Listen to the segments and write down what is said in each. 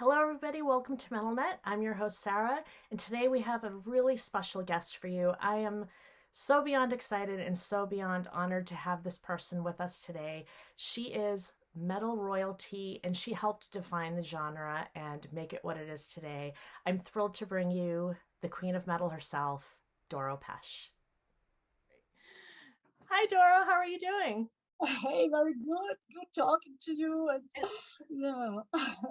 Hello, everybody. Welcome to MetalNet. I'm your host, Sara, and today we have a really special guest for you. I am so beyond excited and so beyond honored to have this person with us today. She is metal royalty, and she helped define the genre and make it what it is today. I'm thrilled to bring you the queen of metal herself, Doro Pesh. Hi, Doro. How are you doing? Hey, very good. Good talking to you. And yeah,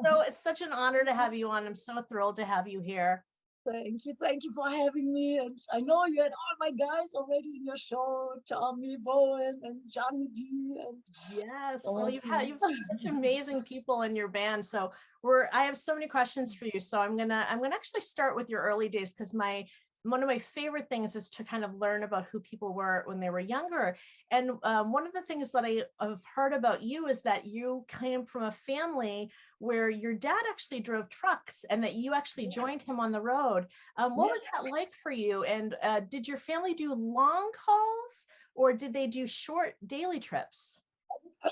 So it's such an honor to have you on. I'm so thrilled to have you here. thank you. Thank you for having me. And I know you had all my guys already in your show, Tommy, Bowen, and Johnny D. And Yes. So awesome. you've such amazing people in your band. So I have so many questions for you. So I'm gonna actually start with your early days because my one of my favorite things is to kind of learn about who people were when they were younger. And one of the things that I have heard about you is that you came from a family where your dad actually drove trucks and that you actually Yeah, joined him on the road. What yeah. was that like for you? And did your family do long hauls or did they do short daily trips?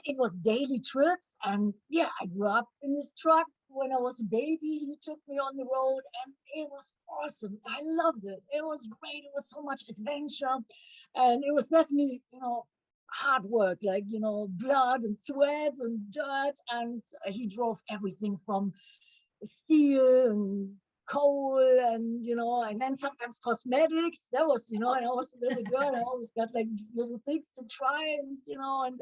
It was daily trips. And yeah, I grew up in this truck when I was a baby. He took me on the road and it was awesome. I loved it. It was great. It was so much adventure. And it was definitely, hard work, like, blood and sweat and dirt. And he drove everything from steel and coal and then sometimes cosmetics. That was, and I was a little girl. I always got like these little things to try, and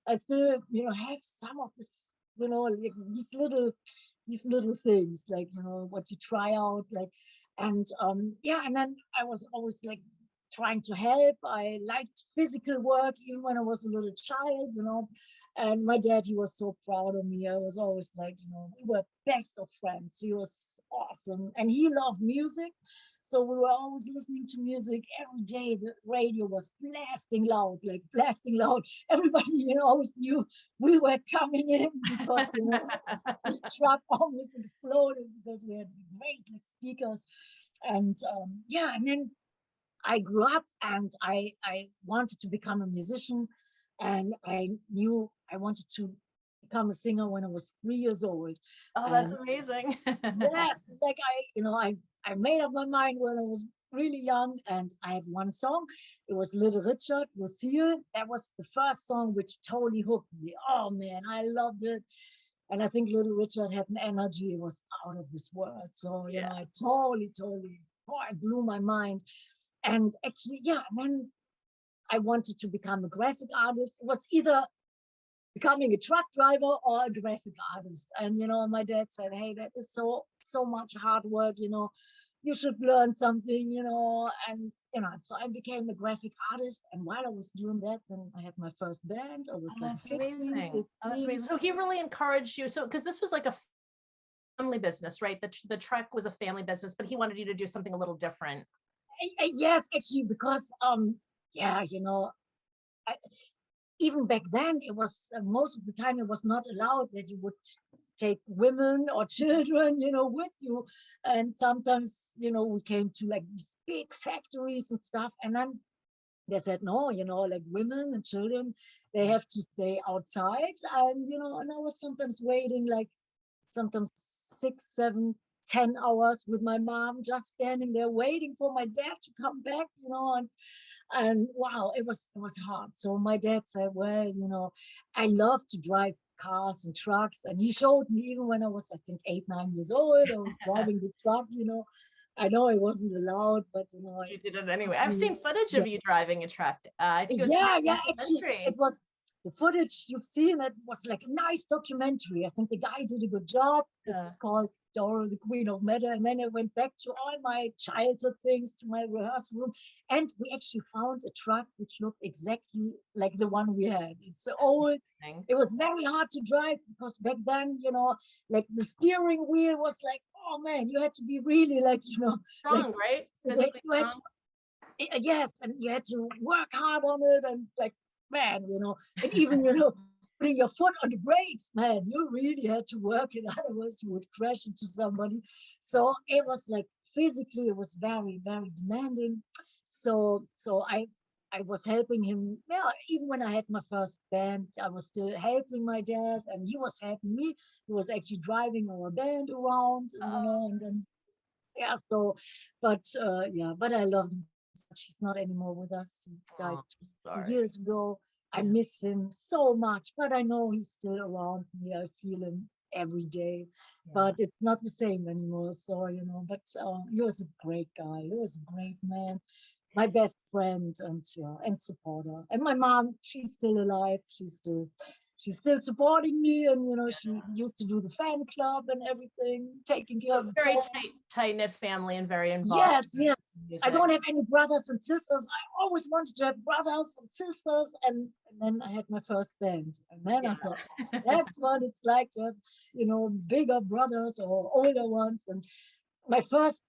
I still, have some of this, like these little things, like, what you try out, like, and yeah, and then I was always like trying to help. I liked physical work even when I was a little child. And my dad, he was so proud of me. I was always like, we were best of friends. He was awesome. And he loved music. So we were always listening to music every day. The radio was blasting loud, like blasting loud. Everybody, always knew we were coming in because, the truck almost exploded because we had great like speakers. And yeah, and then I grew up and I wanted to become a musician, and I knew I wanted to become a singer when I was 3 years old. Oh, that's And amazing. yes, like I made up my mind when I was really young, and I had one song. It was Little Richard, Lucille. That was the first song which totally hooked me. Oh man, I loved it. And I think Little Richard had an energy, it was out of this world. So, Yeah. I totally, boy, it blew my mind. And actually, yeah, then I wanted to become a graphic artist. It was either becoming a truck driver or a graphic artist. And my dad said, "Hey, that is so much hard work. You should learn something. And so I became a graphic artist. And while I was doing that, then I had my first band. I was Oh, like that's 15, amazing. Oh, that's 16. amazing. So he really encouraged you. So because this was like a family business, right? The truck was a family business, but he wanted you to do something a little different. Yes, actually, because yeah, I, even back then it was most of the time it was not allowed that you would take women or children with you. And sometimes we came to like these big factories and stuff, and then they said no, like women and children, they have to stay outside. And and I was sometimes waiting like sometimes 6, 7, 10 hours with my mom, just standing there waiting for my dad to come back. And wow, it was hard. So my dad said, well, I love to drive cars and trucks. And he showed me even when I was, I think, 8, 9 years old. I was driving the truck. I know it wasn't allowed, but You did it anyway. I've actually, seen footage yeah, of you driving a truck. I think it was in yeah, your actually, it documentary. was the footage you've seen. It was like a nice documentary. I think the guy did a good job. Yeah. It's called Doro, the Queen of Metal. And then I went back to all my childhood things, to my rehearsal room, and we actually found a truck which looked exactly like the one we had. It's old. Amazing. It was very hard to drive because back then, like the steering wheel was like, oh man, you had to be really like, like Strong, right? Physically you had to strong. yes, and you had to work hard on it, and like, man, and even putting your foot on the brakes, man, you really had to work it, otherwise you would crash into somebody. So it was like physically, it was very, very demanding. So I I was helping him. Yeah, even when I had my first band, I was still helping my dad, and he was helping me. He was actually driving our band around, and then yeah. So, but yeah, but I loved him so much. He's not anymore with us. He died Oh, 2 years sorry. ago. I Yeah. miss him so much, but I know he's still around me. I feel him every day, Yeah. but it's not the same anymore. So but he was a great guy. He was a great man, my best friend, and supporter. And my mom, she's still alive. She's still supporting me, and she used to do the fan club and everything, taking care So of the very fan. tight knit family and very involved Yes, yes. in I music. don't have any brothers and sisters. I always wanted to have brothers and sisters, and then I had my first band, and then I thought, oh, Yeah. that's what it's like to have, bigger brothers or older ones. And my first,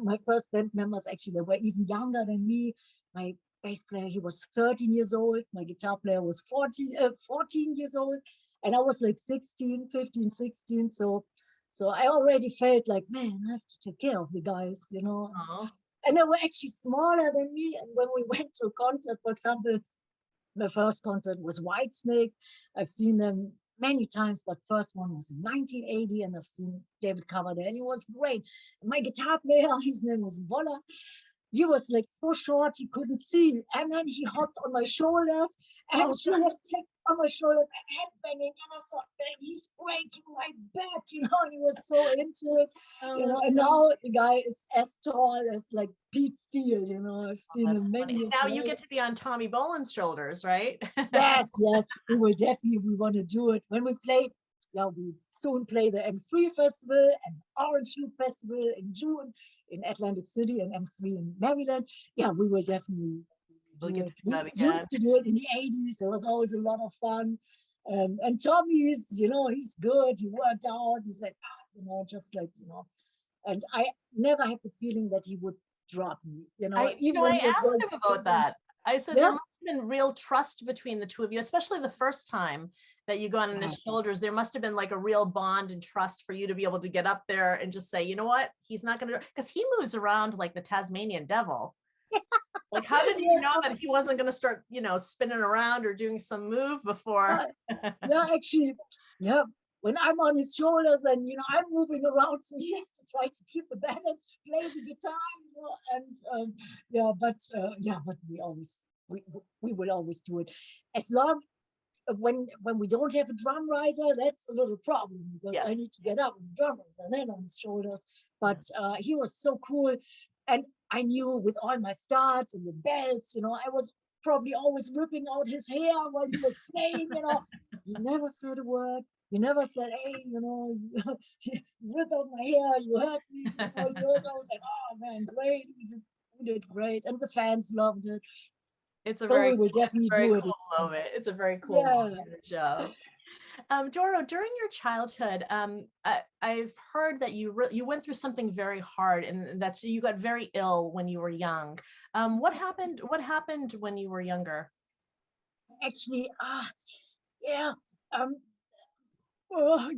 my first band members actually they were even younger than me. My bass player, he was 13 years old. My guitar player was 14 years old, and I was like 16, 15, 16. So I already felt like, man, I have to take care of the guys, Oh, and they were actually smaller than me. And when we went to a concert, for example, my first concert was Whitesnake. I've seen them many times, but first one was in 1980, and I've seen David Coverdale, and he was great. My guitar player, his name was Voller. He was like so short he couldn't see, and then he hopped on my shoulders, and oh, she was like on my shoulders and headbanging, and I thought, man, he's breaking my back, and he was so into it, oh, and now the guy is as tall as like Pete Steele, I've seen that's him many funny. years Now you later. get to be on Tommy Bolin's shoulders, right? Yes, yes, we want to do it. When we play, yeah, we soon play the M3 Festival and Orange Loop Festival in June in Atlantic City and M3 in Maryland. Yeah, we will definitely We'll do get it. to do We that again. used to do it in the 80s. It was always a lot of fun. And Tommy is, he's good. He worked out. He's like, just like, and I never had the feeling that he would drop me, even when I he was asked going him through about things. that. I said there Yeah. must have been real trust between the two of you, especially the first time that you got on his shoulders. There must have been like a real bond and trust for you to be able to get up there and just say, you know what, he's not going to, because he moves around like the Tasmanian devil. Like, how did you know Yeah. that he wasn't going to start, spinning around or doing some move before? Yeah, yeah, actually, yeah. When I'm on his shoulders and I'm moving around, so he has to try to keep the balance, play the guitar, and yeah, but we will always do it as long when we don't have a drum riser, that's a little problem because Yes. I need to get up with the drum riser and then on his shoulders. Yeah. But he was so cool, and I knew with all my starts and the belts, I was probably always ripping out his hair while he was playing. He never said a word. He never said, "Hey, you ripped out my hair. You hurt me." He was always like, "Oh man, great! You did great," and the fans loved it. So we will It's a definitely very do it cool again. moment. It's a very cool moment in the Yes. show. Doro, during your childhood, I've heard that you went through something very hard, and that's you got very ill when you were young. What happened? What happened when you were younger? Actually, yeah, um, oh,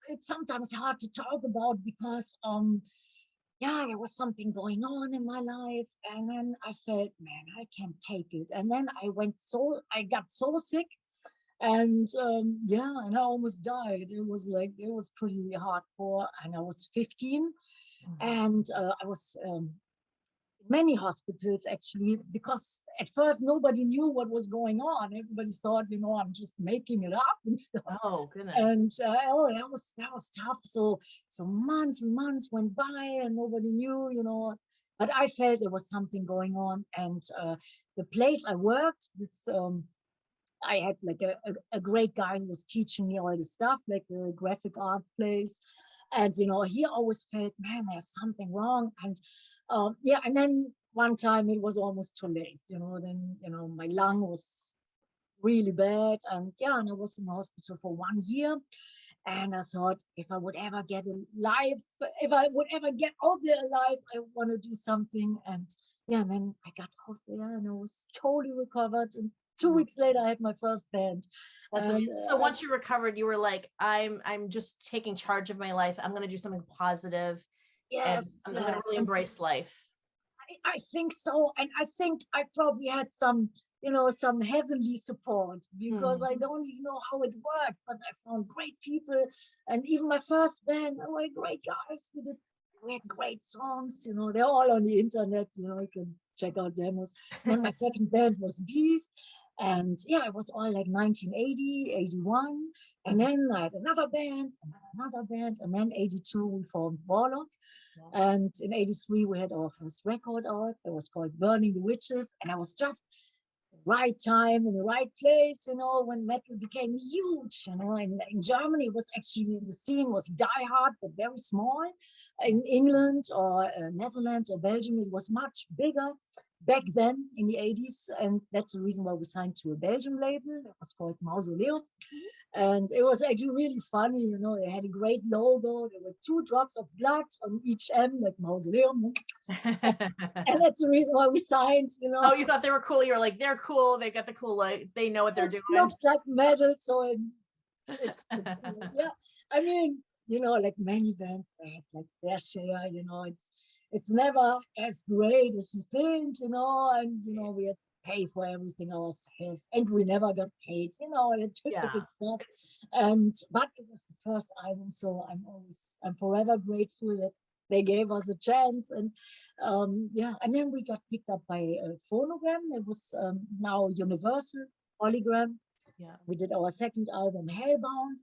it's sometimes hard to talk about because yeah, there was something going on in my life, and then I felt, man, I can't take it, and then I got so sick, and yeah, and I almost died. It was pretty hardcore, and I was 15, and I was many hospitals actually, because at first nobody knew what was going on. Everybody thought, I'm just making it up and stuff. Oh goodness. And oh, that was tough. So months and months went by and nobody knew. But I felt there was something going on. And the place I worked, this I had like a great guy who was teaching me all the stuff, like the graphic art place. And, he always felt, man, there's something wrong. And yeah, and then one time it was almost too late, then, my lung was really bad. And yeah, and I was in the hospital for 1 year. And I thought, if I would ever get alive, if I would ever get out there alive, I want to do something. And yeah, and then I got out there and I was totally recovered. And 2 weeks later, I had my first band. That's amazing. And So once you recovered, you were like, I'm just taking charge of my life. I'm going to do something positive, and yes, I'm going to yes. really And embrace life. I think so. And I think I probably had some, some heavenly support because Hmm. I don't even know how it worked, but I found great people. And even my first band, they were great guys. We had great songs, they're all on the internet, you can check out demos. And then my second band was Beast. And yeah, it was all like 1980, 81. And then I had another band, and then another band. And then 82, we formed Warlock. Yeah. And in 83, we had our first record out. It was called Burning the Witches. And I was just right time in the right place, when metal became huge, in Germany, it was actually, the scene was die hard, but very small. In England or Netherlands or Belgium, it was much bigger back then in the 80s. And that's the reason why we signed to a Belgian label that was called Mausoleum. And it was actually really funny, they had a great logo. There were 2 drops of blood on each M, like Mausoleum. And that's the reason why we signed. Oh, you thought they were cool. You were like, they're cool. They got the cool, like, they know what they're It doing. looks like metal, so it's cool. Yeah. I mean, like many bands, they have like their share, it's never as great as you think, and we had to pay for everything ourselves, and we never got paid, the typical Yeah. stuff. But it was the first album, so I'm forever grateful that they gave us a chance. And yeah, and then we got picked up by a phonogram. It was now Universal Polygram. Yeah. We did our second album, Hellbound,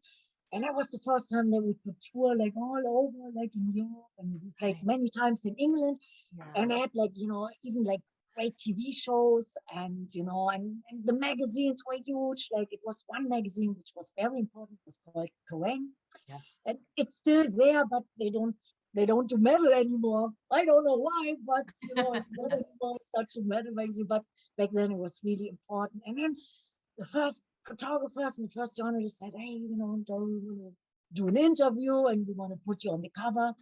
and that was the first time that we could tour like all over, like in Europe, and we played Nice. many times in England. Yeah. And I had like, even like great TV shows, and and the magazines were huge. Like it was one magazine which was very important, it was called Kerrang. Yes. And it's still there, but they don't do metal anymore. I don't know why, but it's not anymore such a metal magazine. But back then it was really important. And then the first photographers and the first journalists said, "Hey, Doro, we want to do an interview and we want to put you on the cover."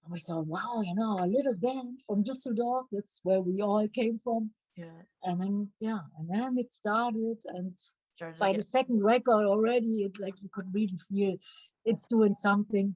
And we thought, wow, a little band from Düsseldorf. That's where we all came from. Yeah. And then, yeah, and then it started. And Started to by get. the second record already, like you could really feel it's doing something.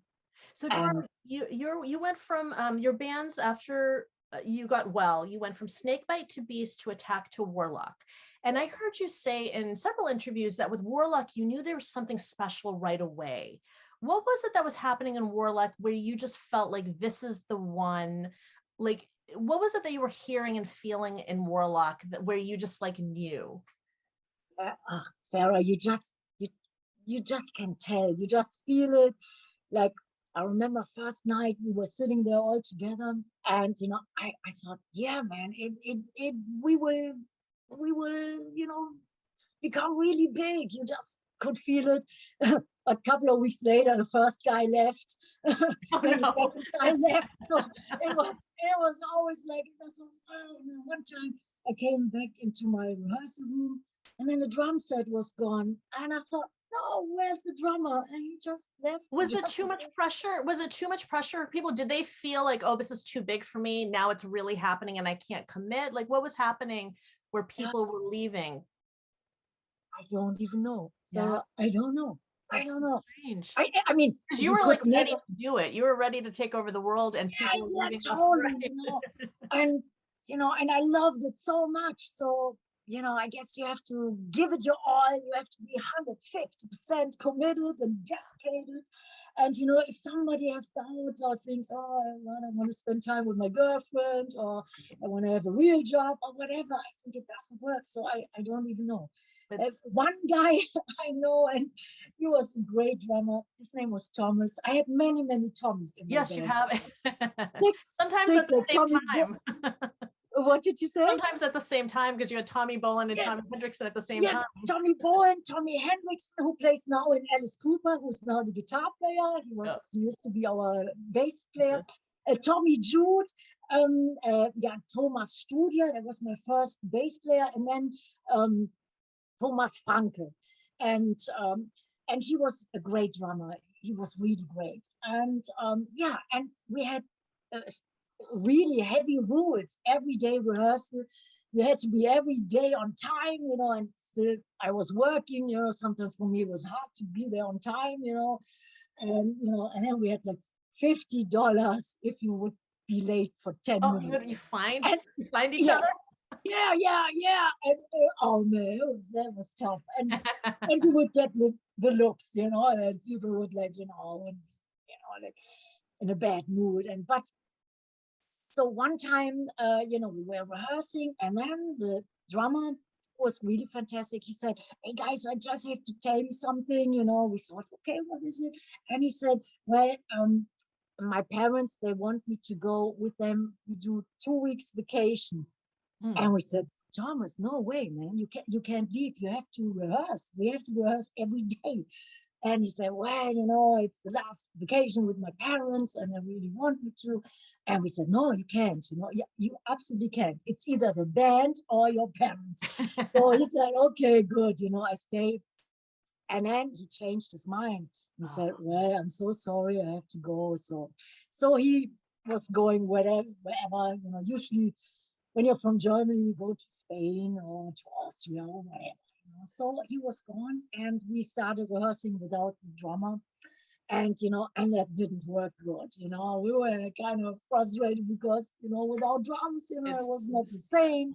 So Doro, And you went from your bands after you got well. You went from Snakebite to Beast to Attack to Warlock. And I heard you say in several interviews that with Warlock, you knew there was something special right away. What was it that was happening in Warlock where you just felt like this is the one? Like, what was it that you were hearing and feeling in Warlock where you just like knew? Sarah, you just can tell. You just feel it. Like I remember first night we were sitting there all together, and I thought, yeah, man, it we will become really big. You just could feel it. A couple of weeks later, the first guy left, Oh then the no. second guy left. So it was always like this. One time I came back into my rehearsal room, and then the drum set was gone, and I thought, no, where's the drummer? And he just left. Was it too much pressure? Was it too much pressure for people? Did they feel like, oh, this is too big for me? Now it's really happening and I can't commit? Like what was happening where Yeah, people were leaving? I don't even know, Yeah, Sarah. I don't know. I that's don't so know. strange. I mean, Because you you were could like ready never. to do it. You were ready to take over the world and people were Yeah, leaving left and totally. right. And and I loved it so much. So I guess you have to give it your all. You have to be 150% committed and dedicated. And if somebody has doubts or thinks, oh, I want to spend time with my girlfriend, or I want to have a real job or whatever, I think it doesn't work. So I don't even know. It's One guy I know, and he was a great drummer. His name was Thomas. I had many, many Toms in my yes, you band. have. Six, Sometimes six, at the like same Tommy. time. What did you say? Sometimes at the same time because you had Tommy Bolin and Yeah, Tommy Hendrickson at the same yeah, time. Tommy Bowen, Tommy Hendrickson, who plays now in Alice Cooper, who's now the guitar player. Yeah. He used to be our bass player. Okay. Tommy Jude, yeah, Thomas Studia, that was my first bass player, and then Thomas Franke, and he was a great drummer. He was really great, and yeah, and we had uh, really heavy rules. Every day rehearsal, you had to be every day on time, and still I was working, sometimes for me it was hard to be there on time, and and then we had like $50 if you would be late for 10 Oh, minutes. you find And you find each yeah, other? yeah. And oh man, that was tough. And you would get the looks, and people would like, like in a bad mood. And but so one time, we were rehearsing, and then the drummer was really fantastic. He said, "Hey guys, I just have to tell you something." We thought, "Okay, what is it?" And he said, "Well, my parents, they want me to go with them. We do 2 weeks vacation." Hmm. And we said, "Thomas, no way, man. You can't leave. You have to rehearse. We have to rehearse every day." And he said, "Well, it's the last vacation with my parents and they really want me to." And we said, "No, you can't. You absolutely can't. It's either the band or your parents." So he said, "Okay, good. I stay." And then he changed his mind. He said, Oh, "Well, I'm so sorry. I have to go." So he was going wherever, usually when you're from Germany, you go to Spain or to Austria or whatever. So he was gone, and we started rehearsing without the drummer, and that didn't work good. We were kind of frustrated because without drums, it's it was not the same.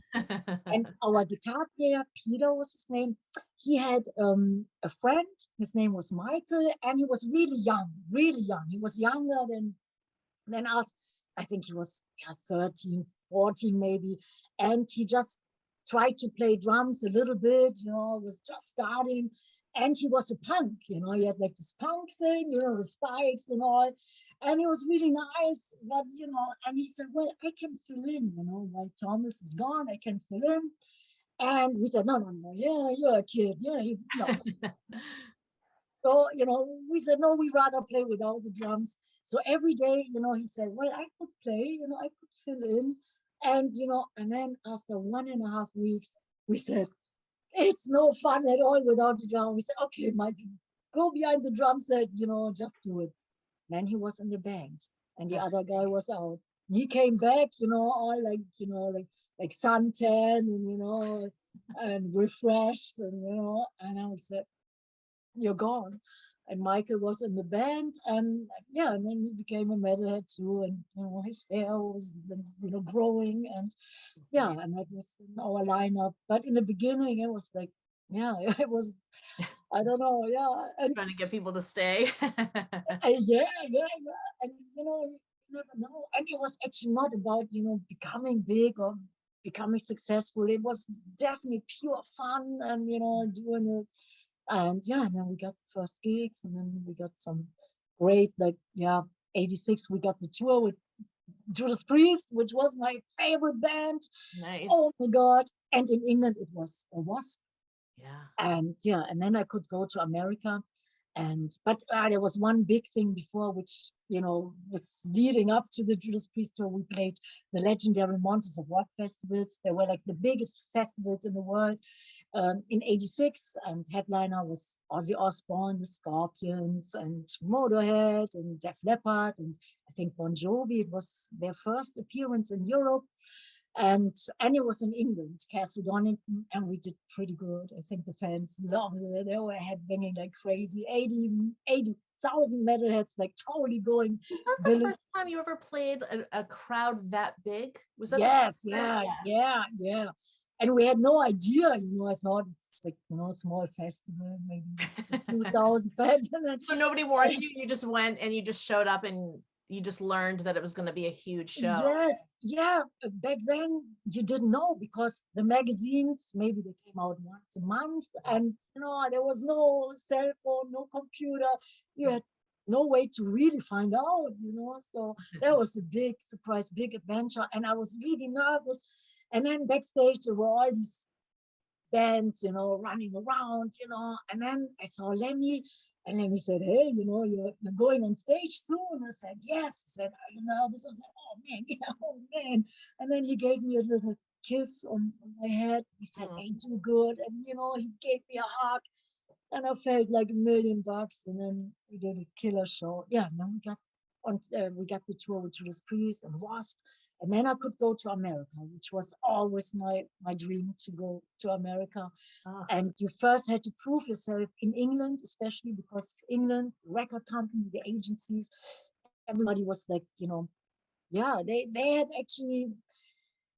And our guitar player, Peter was his name, he had a friend. His name was Michael, and he was really young, really young. He was younger than us. I think he was 13, 14 maybe. And he just tried to play drums a little bit, was just starting. And he was a punk, he had like this punk thing, the spikes and all. And it was really nice. But, and he said, "Well, I can fill in, while Thomas is gone, I can fill in." And we said, "No, no, no, yeah, you're a kid. Yeah, no." So, we said, "No, we rather play without the drums." So every day, he said, "Well, I could play, I could fill in." And then after 1.5 weeks, we said, "It's no fun at all without the drum." We said, "Okay, Mikey, go behind the drum set, just do it." Then he was in the band, and the That's other guy great. was out. He came back, all like, like suntan and, and refreshed, and I said, "You're gone." And Michael was in the band, and yeah, and then he became a metalhead too, and his hair was growing, and yeah, Yeah. and that was in our lineup. But in the beginning, it was like, yeah, it was, I don't know, yeah, and Trying to get people to stay. yeah, and you never know. And it was actually not about becoming big or becoming successful. It was definitely pure fun, and doing it. And yeah, and then we got the first gigs, and then we got some great, like, yeah, 86, we got the tour with Judas Priest, which was my favorite band. Nice. Oh my God. And in England, it was a Wasp. Yeah. And yeah, and then I could go to America. But there was one big thing before, which was leading up to the Judas Priest tour. We played the legendary Monsters of Rock festivals. They were like the biggest festivals in the world. In '86, and headliner was Ozzy Osbourne, the Scorpions, and Motorhead, and Def Leppard, and I think Bon Jovi. It was their first appearance in Europe, and it was in England, Castle Donington, and we did pretty good. I think the fans loved it. They were headbanging like crazy. 80,000 metalheads, like totally going Was that the ballistic. first time you ever played a crowd that big? Was that the Yes, first time? yeah, Yeah. yeah. And we had no idea, I thought it's like, a small festival, maybe a few thousand fans. And then, So nobody warned you, you just went and you just showed up and you just learned that it was gonna be a huge show. yes, yeah. Back then, you didn't know because the magazines, maybe they came out once a month, and there was no cell phone, no computer. You had no way to really find out. So that was a big surprise, big adventure, and I was really nervous. And then backstage, there were all these bands, running around, and then I saw Lemmy, and Lemmy said, "Hey, you're going on stage soon." I said, "Yes." I said, "Are you nervous?" I said, "Oh man, yeah, oh man." And then he gave me a little kiss on my head. He said, Mm. "Ain't too good." And, he gave me a hug, and I felt like $1 million. And then we did a killer show. Yeah, and then we got the tour with Judas Priest and Wasp, and then I could go to America, which was always my dream to go to America. Oh, And you first had to prove yourself in England, especially because England record company, the agencies, everybody was like, yeah, they had actually,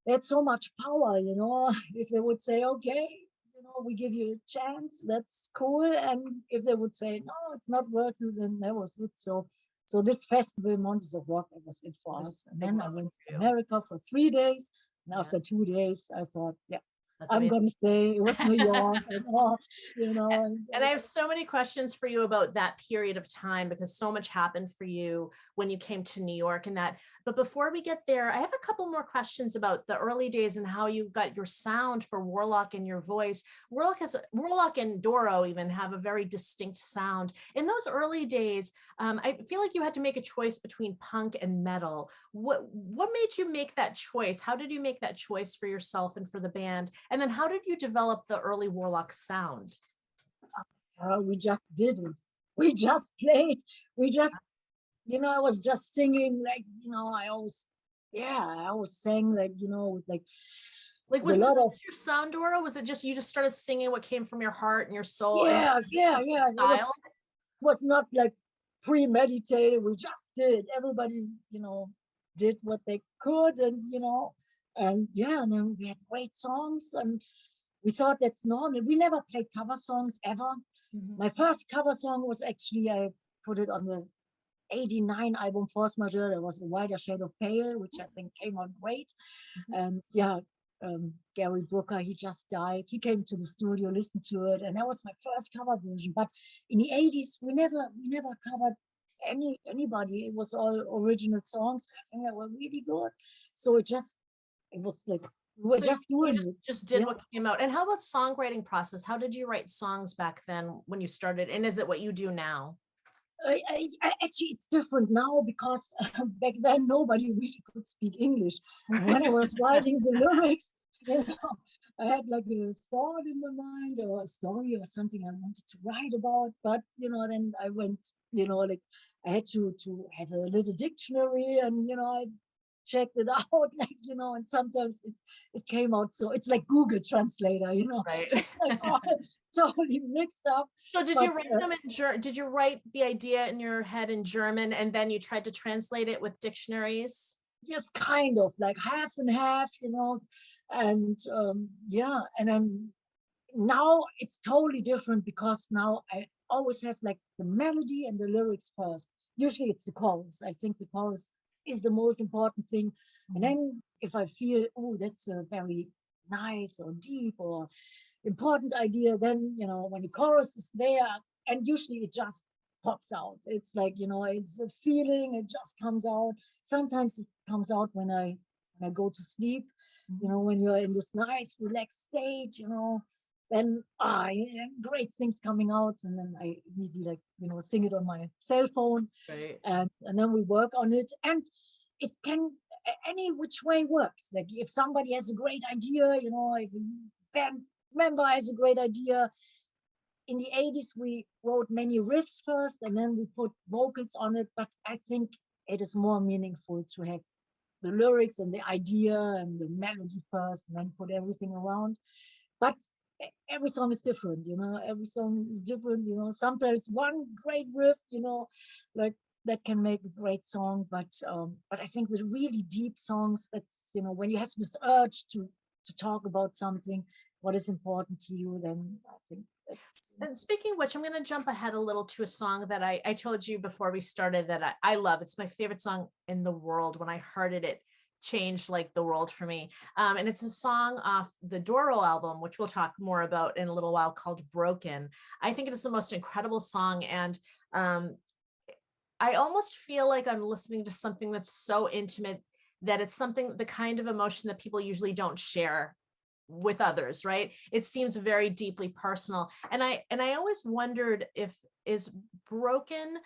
they had so much power, you know. If they would say, okay, you know, we give you a chance, that's cool. And if they would say, no, it's not worth it, then that was it. So this festival, Monsters of Rock, that was it It for was us. And a big then I moment went for to you. America for 3 days. And Yeah, after 2 days, I thought, yeah, that's I'm amazing. gonna stay. It was New York and all, you know. And I have so many questions for you about that period of time because so much happened for you when you came to New York and that. But before we get there, I have a couple more questions about the early days and how you got your sound for Warlock and your voice. Warlock and Doro even have a very distinct sound. In those early days, I feel like you had to make a choice between punk and metal. What made you make that choice? How did you make that choice for yourself and for the band? And then how did you develop the early Warlock sound? We just did it. We just played. We just, you know, I was just singing like, you know, I always, yeah, I always sang like, you know, Like, with a was this lot of, your sound, Dora? Was it just you just started singing what came from your heart and your soul, and yeah, this yeah, was yeah. the style? Was not like premeditated. We just did. Everybody, you know, did what they could, and you know, and yeah, and then we had great songs, and we thought that's normal. We never played cover songs ever. Mhm. My first cover song was actually, I put it on the '89 album Force Majeure. It was A Wider Shade of Pale, which I think came out great. Mhm. And yeah, Gary Brooker, he just died. He came to the studio, listened to it, and that was my first cover version. But in the '80s, we never covered anybody. It was all original songs. I think they were really good. So it was like we were So just you doing it. just did Yeah. what came out. And how about songwriting process? How did you write songs back then when you started? And is it what you do now? Actually, it's different now because back then nobody really could speak English. And when I was writing the lyrics, you know, I had like a thought in my mind or a story or something I wanted to write about. But you know, then I went, you know, like I had to have a little dictionary, and you know, I checked it out, like you know, and sometimes it came out. So it's like Google Translator, you know, Right. it's like all totally mixed up. So did you But write them in did you write the idea in your head in German and then you tried to translate it with dictionaries? yes, kind of like half and half, you know. And yeah, and then now it's totally different because now I always have like the melody and the lyrics first. Usually it's the chorus. I think the chorus is the most important thing. And Mhm. then if I feel, oh, that's a very nice or deep or important idea, then you know, when the chorus is there, and usually it just pops out. It's like, you know, it's a feeling, it just comes out. Sometimes it comes out when I go to sleep, you Mhm. know, when you're in this nice relaxed state, you know, then yeah, great things coming out, and then I immediately, like, you know, sing it on my cell phone, Right. and then we work on it, and it can any which way works. Like if somebody has a great idea, you know, if a band member has a great idea. In the '80s, we wrote many riffs first, and then we put vocals on it. But I think it is more meaningful to have the lyrics and the idea and the melody first, and then put everything around. But every song is different, you know. Every song is different, you know. Sometimes one great riff, you know, like that can make a great song. But I think the really deep songs, that's, you know, when you have this urge to talk about something, what is important to you, then I think that's And speaking of which, I'm going to jump ahead a little to a song that I told you before we started that I love. It's my favorite song in the world. When I heard it, it changed like the world for me. And it's a song off the Doro album, which we'll talk more about in a little while, called Broken. I think it is the most incredible song. And um, I almost feel like I'm listening to something that's so intimate that it's something, the kind of emotion that people usually don't share with others, right? It seems very deeply personal. And I always wondered if is Broken,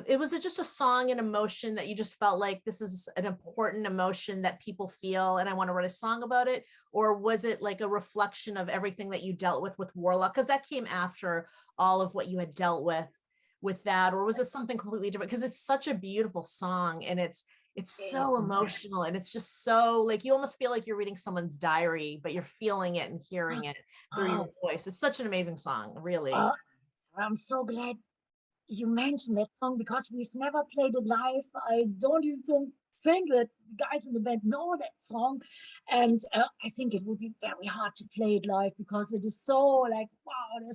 it was just a song and emotion that you just felt like this is an important emotion that people feel and I want to write a song about it, or was it like a reflection of everything that you dealt with Warlock, because that came after all of what you had dealt with that, or was it something completely different? Because it's such a beautiful song and it's it. so emotional and it's just so like you almost feel like you're reading someone's diary, but you're feeling it and hearing it through your Oh, voice. It's such an amazing song, really. uh, I'm so glad you mentioned that song because we've never played it live. I don't even think think that the guys in the band know that song, and I think it would be very hard to play it live because it is so like wow,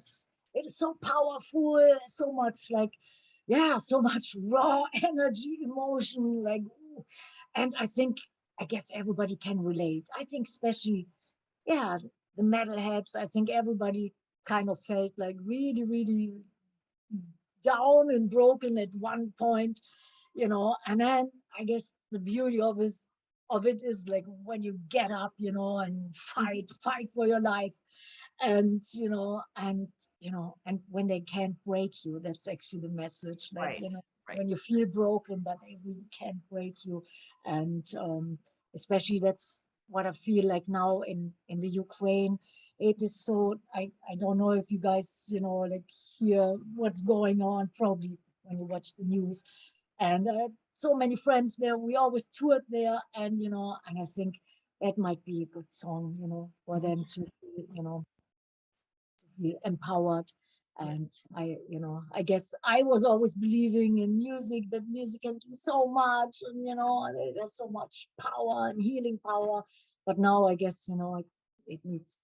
it is so powerful, so much like yeah, so much raw energy, emotion, like, ooh. And I guess everybody can relate. I think especially yeah, the metalheads. I think everybody kind of felt like really, really down and broken at one point, and then I guess the beauty of it is like when you get up, and fight for your life, and and when they can't break you, that's actually the message. Like, Right. Right. when you feel broken, but they really can't break you, and especially that's what I feel like now in the Ukraine. It is so I don't know if you guys like hear what's going on probably when you watch the news, and so many friends there. We always toured there, and and I think that might be a good song, for Mhm. them to feel empowered. Yeah. And I guess I was always believing in music, that music can do so much, and there's so much power and healing power. But now I guess it needs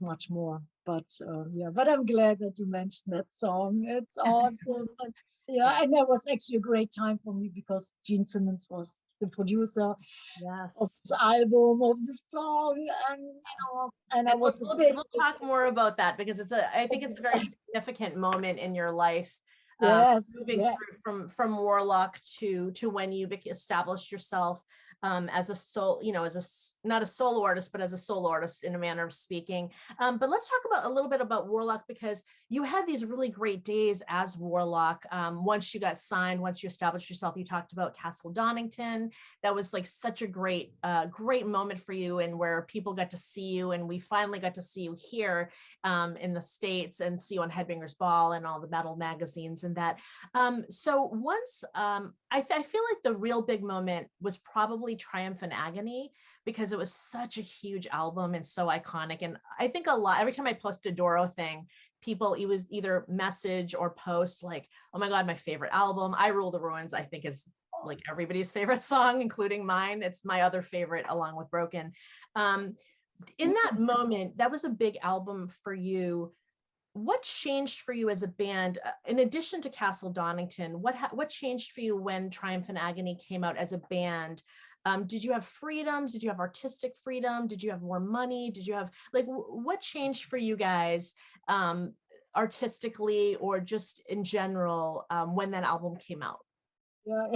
much more. But yeah, but I'm glad that you mentioned that song. It's awesome. And, yeah, Yeah. and that was actually a great time for me because Gene Simmons was the producer of Yes. the album, of the song, and and I And was a we'll big talk more about that because I think it's a very significant moment in your life, yes, moving yes. through from Warlock to when you established yourself as a soul, as not a solo artist, but as a solo artist in a manner of speaking. But let's talk about a little bit about Warlock, because you had these really great days as Warlock. Once you got signed, once you established yourself, you talked about Castle Donington. That was like such a great moment for you, and where people got to see you, and we finally got to see you here in the States and see you on Headbangers Ball and all the metal magazines and that. So once I feel like the real big moment was probably Triumph and Agony, because it was such a huge album and so iconic. And I think every time I post a Doro thing, people, it was either message or post like, oh my God, my favorite album, I Rule the Ruins, I think is like everybody's favorite song, including mine. It's my other favorite along with Broken. Um, in that moment, that was a big album for you. What changed for you as a band, in addition to Castle Donington? What changed for you when Triumph and Agony came out as a band? Did you have freedoms? Did you have artistic freedom? Did you have more money? Did you have like what changed for you guys, artistically or just in general, when that album came out? Yeah,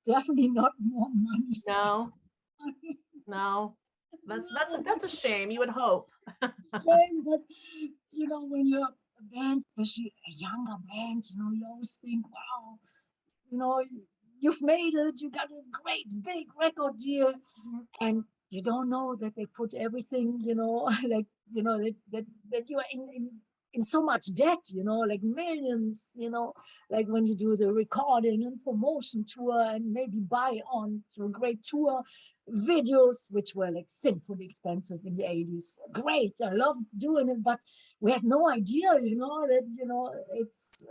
definitely not more money. No, no, that's a shame. You would hope. Shame, but when you're a band, especially a younger band, you always think, wow, you know, you've made it, you got a great big record deal, Mhm. and you don't know that they put everything, like that you are in so much debt, like millions, like when you do the recording and promotion tour and maybe buy on to a great tour videos, which were like sinfully expensive in the 80s. Great, I love doing it, but we had no idea, that it's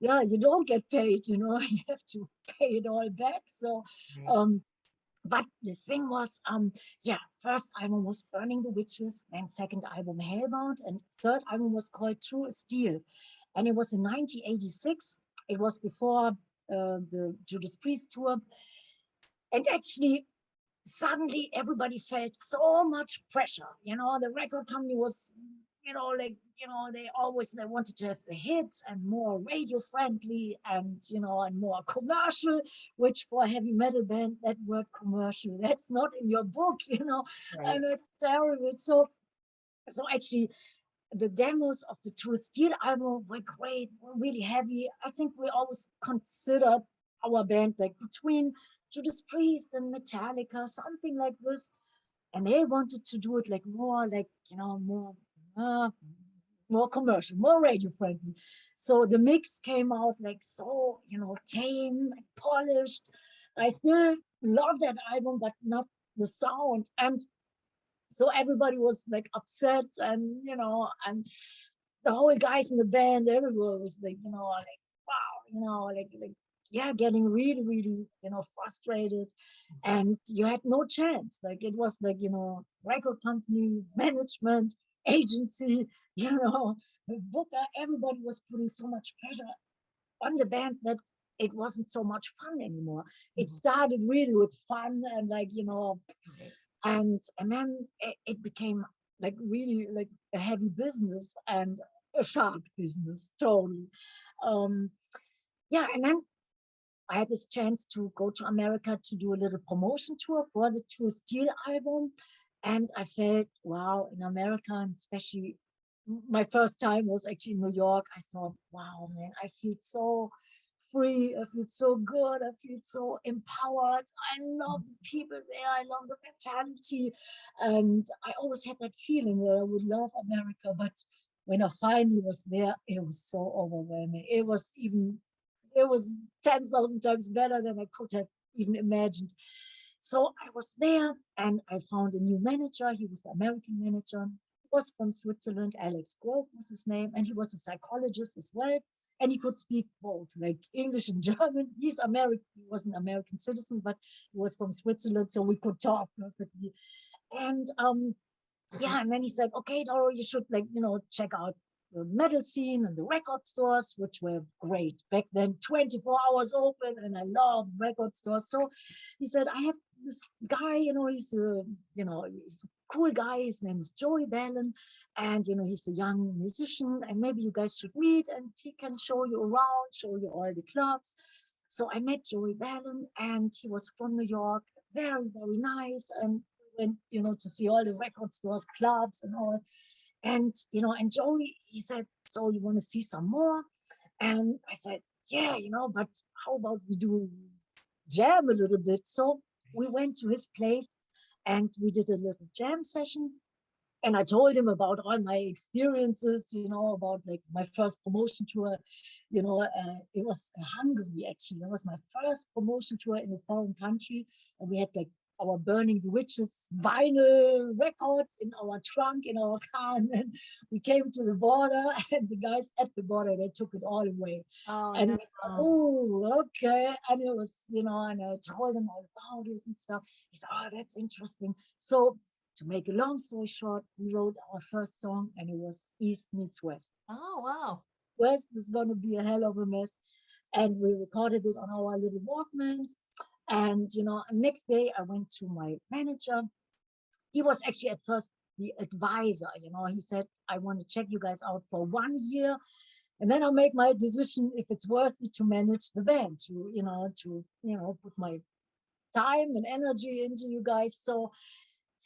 yeah, you don't get paid, you have to pay it all back. So Right. um but the thing was, yeah, first album was Burning the Witches, then second album Hellbound, and third album was called True as Steel. And it was in 1986. It was before the Judas Priest tour. And actually, suddenly everybody felt so much pressure. The record company was, like, they wanted to have a hit and more radio friendly and, and more commercial, which for a heavy metal band, that word commercial, that's not in your book, Right. and it's terrible. So actually, the demos of the True Steel album were great, were really heavy. I think we always considered our band like between Judas Priest and Metallica, something like this. And they wanted to do it like more like, uh, more commercial, more radio friendly. So the mix came out like so, tame and polished. I still love that album, but not the sound. And so everybody was like upset, and and the whole guys in the band, everyone was like, like wow, like yeah, getting really, really, frustrated, and you had no chance. Like it was like, record company, management, agency, booker, everybody was putting so much pressure on the band that it wasn't so much fun anymore. It Mhm. started really with fun and like, Right. and then it became like really like a heavy business and a shark business, totally. Um, yeah, and then I had this chance to go to America to do a little promotion tour for the True Steel album. And I felt, wow, in America, and especially my first time was actually in New York. I thought, wow, man, I feel so free. I feel so good. I feel so empowered. I love the people there. I love the mentality. And I always had that feeling that I would love America. But when I finally was there, it was so overwhelming. It was 10,000 times better than I could have even imagined. So I was there and I found a new manager. He was the American manager. He was from Switzerland. Alex Grove was his name. And he was a psychologist as well. And he could speak both, like English and German. He's American. He was an American citizen, but he was from Switzerland, so we could talk perfectly. And yeah, and then he said, okay, Doro, you should like, check out the metal scene and the record stores, which were great back then, 24 hours open, and I love record stores. So he said, I have this guy, he's a cool guy. His name is Joey Ballon, and he's a young musician, and maybe you guys should meet, and he can show you around, show you all the clubs. So I met Joey Ballon, and he was from New York, very, very nice, and went, to see all the record stores, clubs, and all. And and Joey, he said, "So you want to see some more?" And I said, "Yeah, but how about we do jam a little bit?" So we went to his place and we did a little jam session. And I told him about all my experiences, about like my first promotion tour. It was Hungary actually. It was my first promotion tour in a foreign country, and we had like our Burning the Witches vinyl records in our trunk in our car, and then we came to the border, and the guys at the border they took it all away, Oh and no. we thought, oh, okay, and it was, and I told him all about it and stuff. He said, oh, that's interesting. So to make a long story short, we wrote our first song and it was East Meets West. Oh wow. West is going to be a hell of a mess. And we recorded it on our little Walkmans. And, next day I went to my manager. He was actually at first the advisor. He said, I want to check you guys out for 1 year. And then I'll make my decision if it's worth it to manage the band, put my time and energy into you guys. So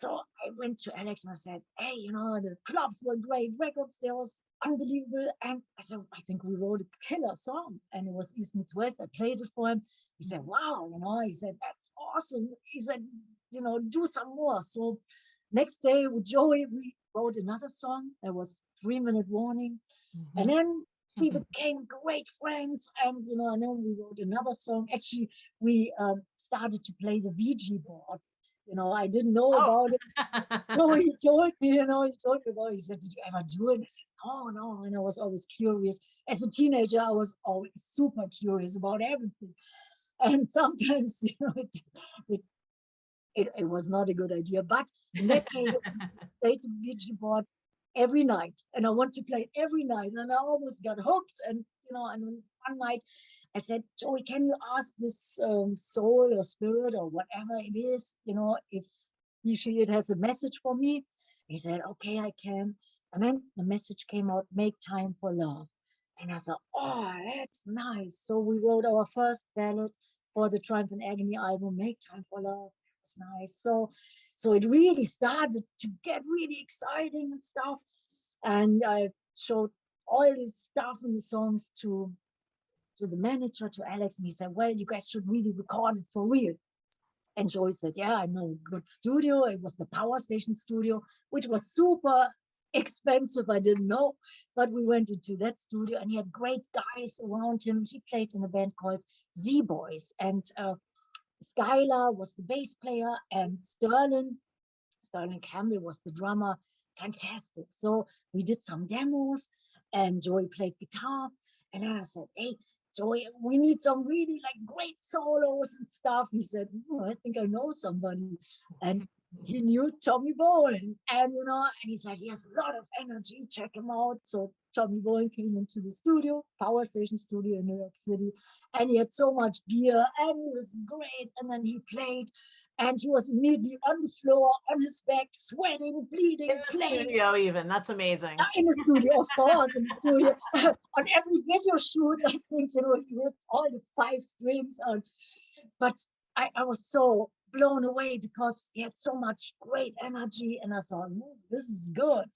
I went to Alex and I said, hey, the clubs were great, records, there was unbelievable. And I said, I think we wrote a killer song. And it was East Meets West. I played it for him. He said, wow, he said, that's awesome. He said, do some more. So next day with Joey, we wrote another song. There was 3 Minute Warning. And Mhm. then we became great friends. And then we wrote another song. Actually, we started to play the VG board. I didn't know Oh. about it. No, he told me, he told me about it. He said, did you ever do it? I said, oh, no. And I was always curious. As a teenager, I was always super curious about everything. And sometimes, it, it was not a good idea. But in that case, played the Ouija board every night, and I want to play it every night. And I almost got hooked. And one night I said, Joey, can you ask this soul or spirit or whatever it is, if it has a message for me? He said, okay, I can. And then the message came out, make time for love. And I thought, oh, that's nice. So we wrote our first ballad for the Triumph and Agony album, Make Time for Love. It's nice. So it really started to get really exciting and stuff. And I showed all this stuff in the songs to the manager, to Alex, and he said, well, you guys should really record it for real. And Joey said, yeah, I know a good studio. It was the Power Station studio, which was super expensive. I didn't know, but we went into that studio and he had great guys around him. He played in a band called Z Boys, and Skylar was the bass player, and Sterling Campbell was the drummer. Fantastic. So we did some demos and Joey played guitar. And then I said, hey, so we need some really like great solos and stuff. He said, I think I know somebody. And he knew Tommy Bowen. And, and he said, he has a lot of energy. Check him out. So Tommy Bowen came into the studio, Power Station Studio in New York City. And he had so much gear and he was great. And then he played. And he was immediately on the floor, on his back, sweating, In bleeding, the playing. studio, even. That's amazing. In the studio, of course, in the studio. On every video shoot, I think, he ripped all the 5 strings on. But I was so blown away because he had so much great energy. And I thought, this is good.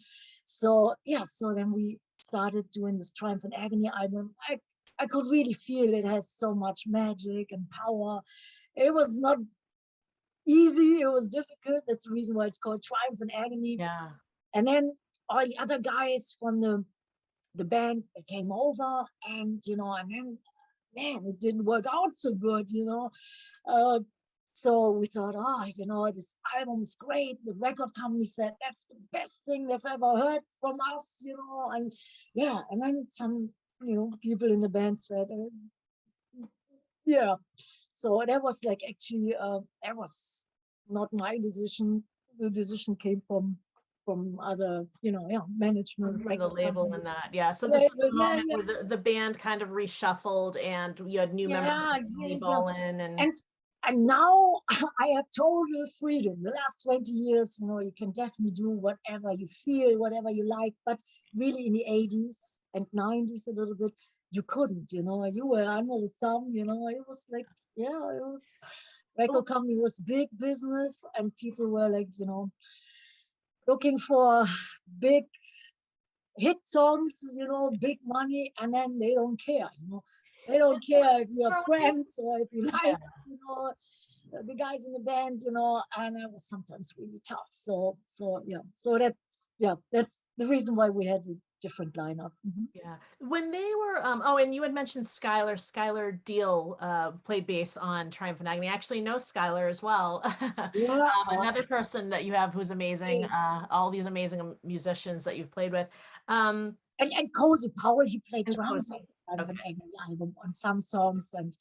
So, yeah, so then we started doing this Triumph and Agony album. I could really feel it has so much magic and power. It was not easy, it was difficult. That's the reason why it's called Triumph and Agony. Yeah. And then all the other guys from the band came over, and and then man, it didn't work out so good. Uh, so we thought, this album is great. The record company said that's the best thing they've ever heard from us, and yeah, and then some people in the band said, yeah. So that was like actually that was not my decision. The decision came from other, management, The record label company. and that. Yeah. So this was Label, the yeah, moment yeah, where the band kind of reshuffled and you had new members yeah, like yeah, Tony yeah. Bolin and And now I have total freedom. The last 20 years, you can definitely do whatever you feel, whatever you like. But really in the 80s and 90s a little bit, you couldn't, you were under the thumb, it was like, yeah, it was record company was big business, and people were like, looking for big hit songs, big money, and then they don't care, They don't care if you're friends or if you like, the guys in the band, and it was sometimes really tough. So yeah. So that's the reason why we had a different lineup. yeah. When they were oh, and you had mentioned Skylar Deal played bass on Triumph and Agony. I actually know Skylar as well. Yeah. Another person that you have who's amazing, all these amazing musicians that you've played with. Um And Cozy Powell, he played and drums on Cozy. the Okay. Agony album on some songs, and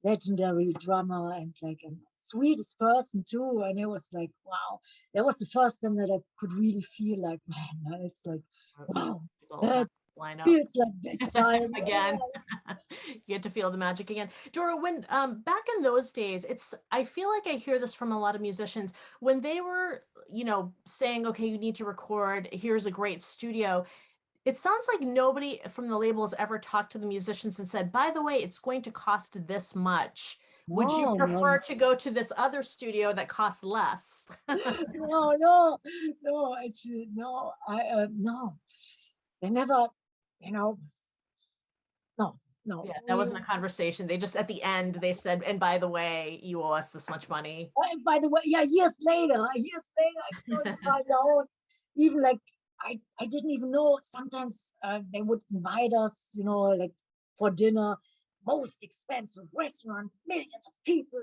legendary drummer, and like a sweetest person too. And it was like, wow, that was the first time that I could really feel like, man, it's like, wow, that Lineup. feels like big time. Again. You get to feel the magic again. Dora, when back in those days, I feel like I hear this from a lot of musicians when they were, saying, okay, you need to record, here's a great studio. It sounds like nobody from the label has ever talked to the musicians and said, by the way, it's going to cost this much. Would you No, prefer to go to this other studio that costs less? no, actually, no, no, they never, you know, no, no, Yeah, that wasn't a conversation. They just at the end they said, and by the way, you owe us this much money. by the way, yeah, years later, I couldn't find out. Even like I didn't even know. Sometimes they would invite us, like for dinner, most expensive restaurant, millions of people,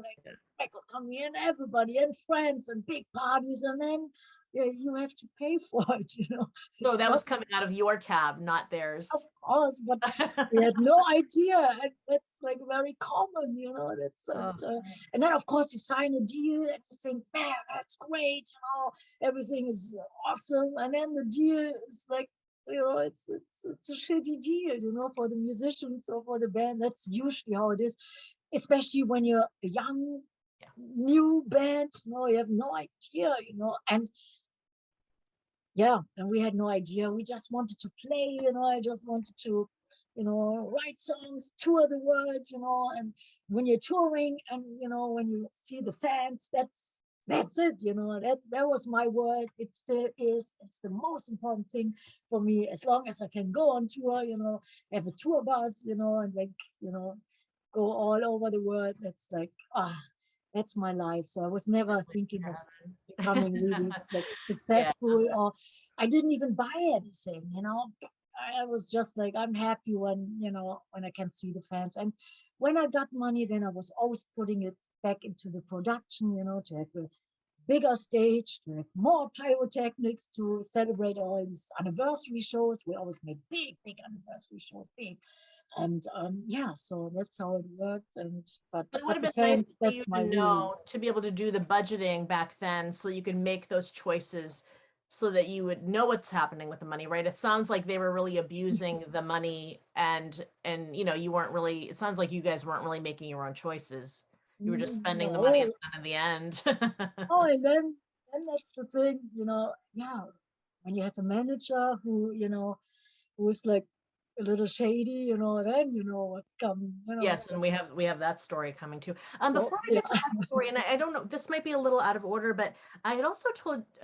like record company and everybody and friends and big parties, and then you have to pay for it. So It's that not. was coming out of your tab, not Of theirs. course, but we had no idea. And that's like very common, That's Oh, and then of course you sign a deal and you think, man, that's great, everything is awesome. And then the deal is like, it's a shitty deal, for the musicians or for the band. That's usually how it is, especially when you're a young, yeah. new band. You have no idea, and yeah, and we had no idea. We just wanted to play, I just wanted to, write songs, tour the world, and when you're touring and, when you see the fans, that's it, that was my world. It still is. It's the most important thing for me. As long as I can go on tour, have a tour bus, and like, go all over the world. That's like, that's my life. So I was never thinking of becoming really like Yeah. successful, or I didn't even buy anything, I was just like, I'm happy when I can see the fans. And when I got money, then I was always putting it back into the production, to have a bigger stage, to have more pyrotechnics, to celebrate all these anniversary shows. We always made big anniversary shows, big. And yeah, so that's how it worked. And But it would but have the been nice fans, for you that's my to really. know, to be able to do the budgeting back then so you can make those choices so that you would know what's happening with the money, right? It sounds like they were really abusing the money and you weren't really, it sounds like you guys weren't really making your own choices. You were just spending the money and No. then in the end. Oh, and then that's the thing, yeah. When you have a manager who, who's like a little shady, then you know what Yes, and we have that story coming too. So Before we yeah. get to that story, and I don't know, this might be a little out of order, but I had also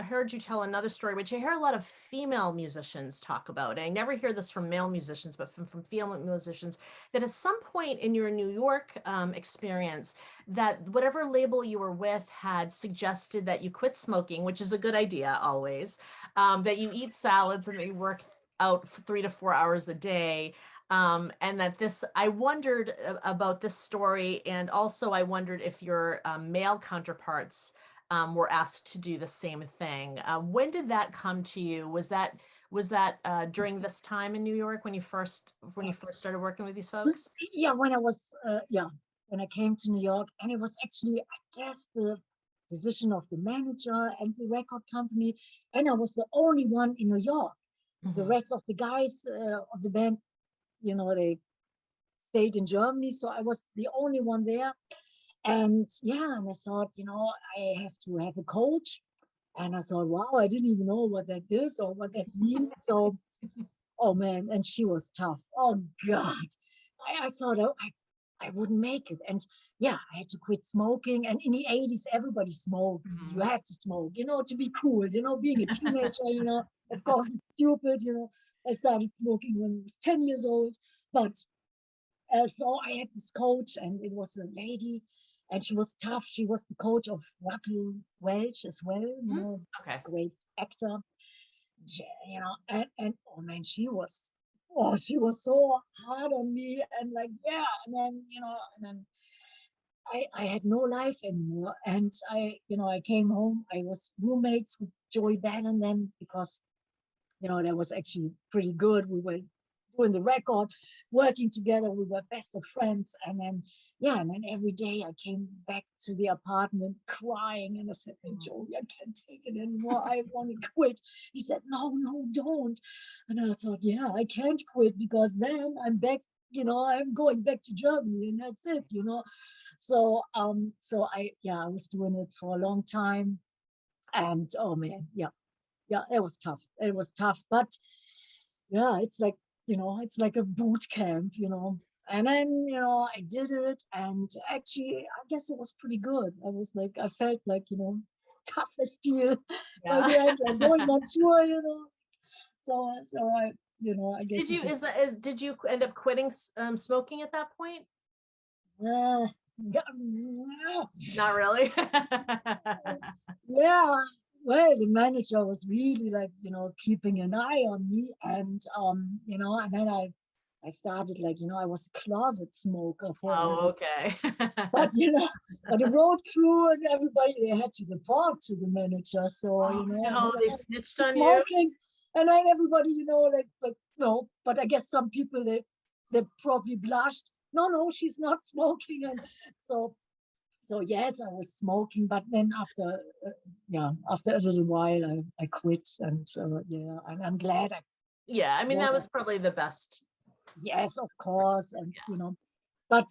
heard you tell another story, which I hear a lot of female musicians talk about. I never hear this from male musicians, but from female musicians, that at some point in your New York experience, that whatever label you were with had suggested that you quit smoking, which is a good idea always, that you eat salads and that you work out for 3 to 4 hours a day, and that this, I wondered about this story, and also I wondered if your male counterparts were asked to do the same thing. When did that come to you? Was that during this time in New York when you first started working with these folks? Yeah, when I came to New York, and it was actually, I guess, the decision of the manager and the record company, and I was the only one in New York. The Mhm. rest of the guys of the band, they stayed in Germany, so I was the only one there. And yeah, and I thought, I have to have a coach. And I thought, wow, I didn't even know what that is or what that means. So, oh man, and she was tough. Oh God. I thought I wouldn't make it. And yeah, I had to quit smoking. And in the 80s, everybody smoked. You Mhm. had to smoke, to be cool, being a teenager, of course it's stupid, I started smoking when I was 10 years old. But so I had this coach, and it was a lady, and she was tough. She was the coach of Raquel Welch as well, Mhm. Okay. great actor. And oh man, she was so hard on me, and like, yeah, and then I had no life anymore, and I came home. I was roommates with Joey Bannon then, because that was actually pretty good. We were doing the record, working together. We were best of friends. And then, yeah, and then every day I came back to the apartment crying. And I said, hey, Joey, I can't take it anymore. I want to quit. He said, no, no, don't. And I thought, yeah, I can't quit, because then I'm back. I'm going back to Germany, and that's it. So I was doing it for a long time. And oh man, yeah, it was tough. It was tough, but yeah, it's like a boot camp. And then, I did it, and actually, I guess it was pretty good. I felt like, tough as steel by Yeah. the end, like going on tour. So I guess Did you you could. is that is did you end up quitting smoking at that point? Uh, Not really. yeah, well, the manager was really like, keeping an eye on me. And then I started, like, I was a closet smoker forever. Oh, okay. But but the road crew and everybody, they had to report to the manager. So, Oh and then no, they snitched she's on you. smoking, and then everybody, like no. But I guess some people, they probably blushed. No, no, she's not smoking. And so yes, I was smoking, but then after a little while, I quit. And yeah, and I'm glad. Yeah, I mean Glad that I was probably the best. Yes, of course. And Yeah. but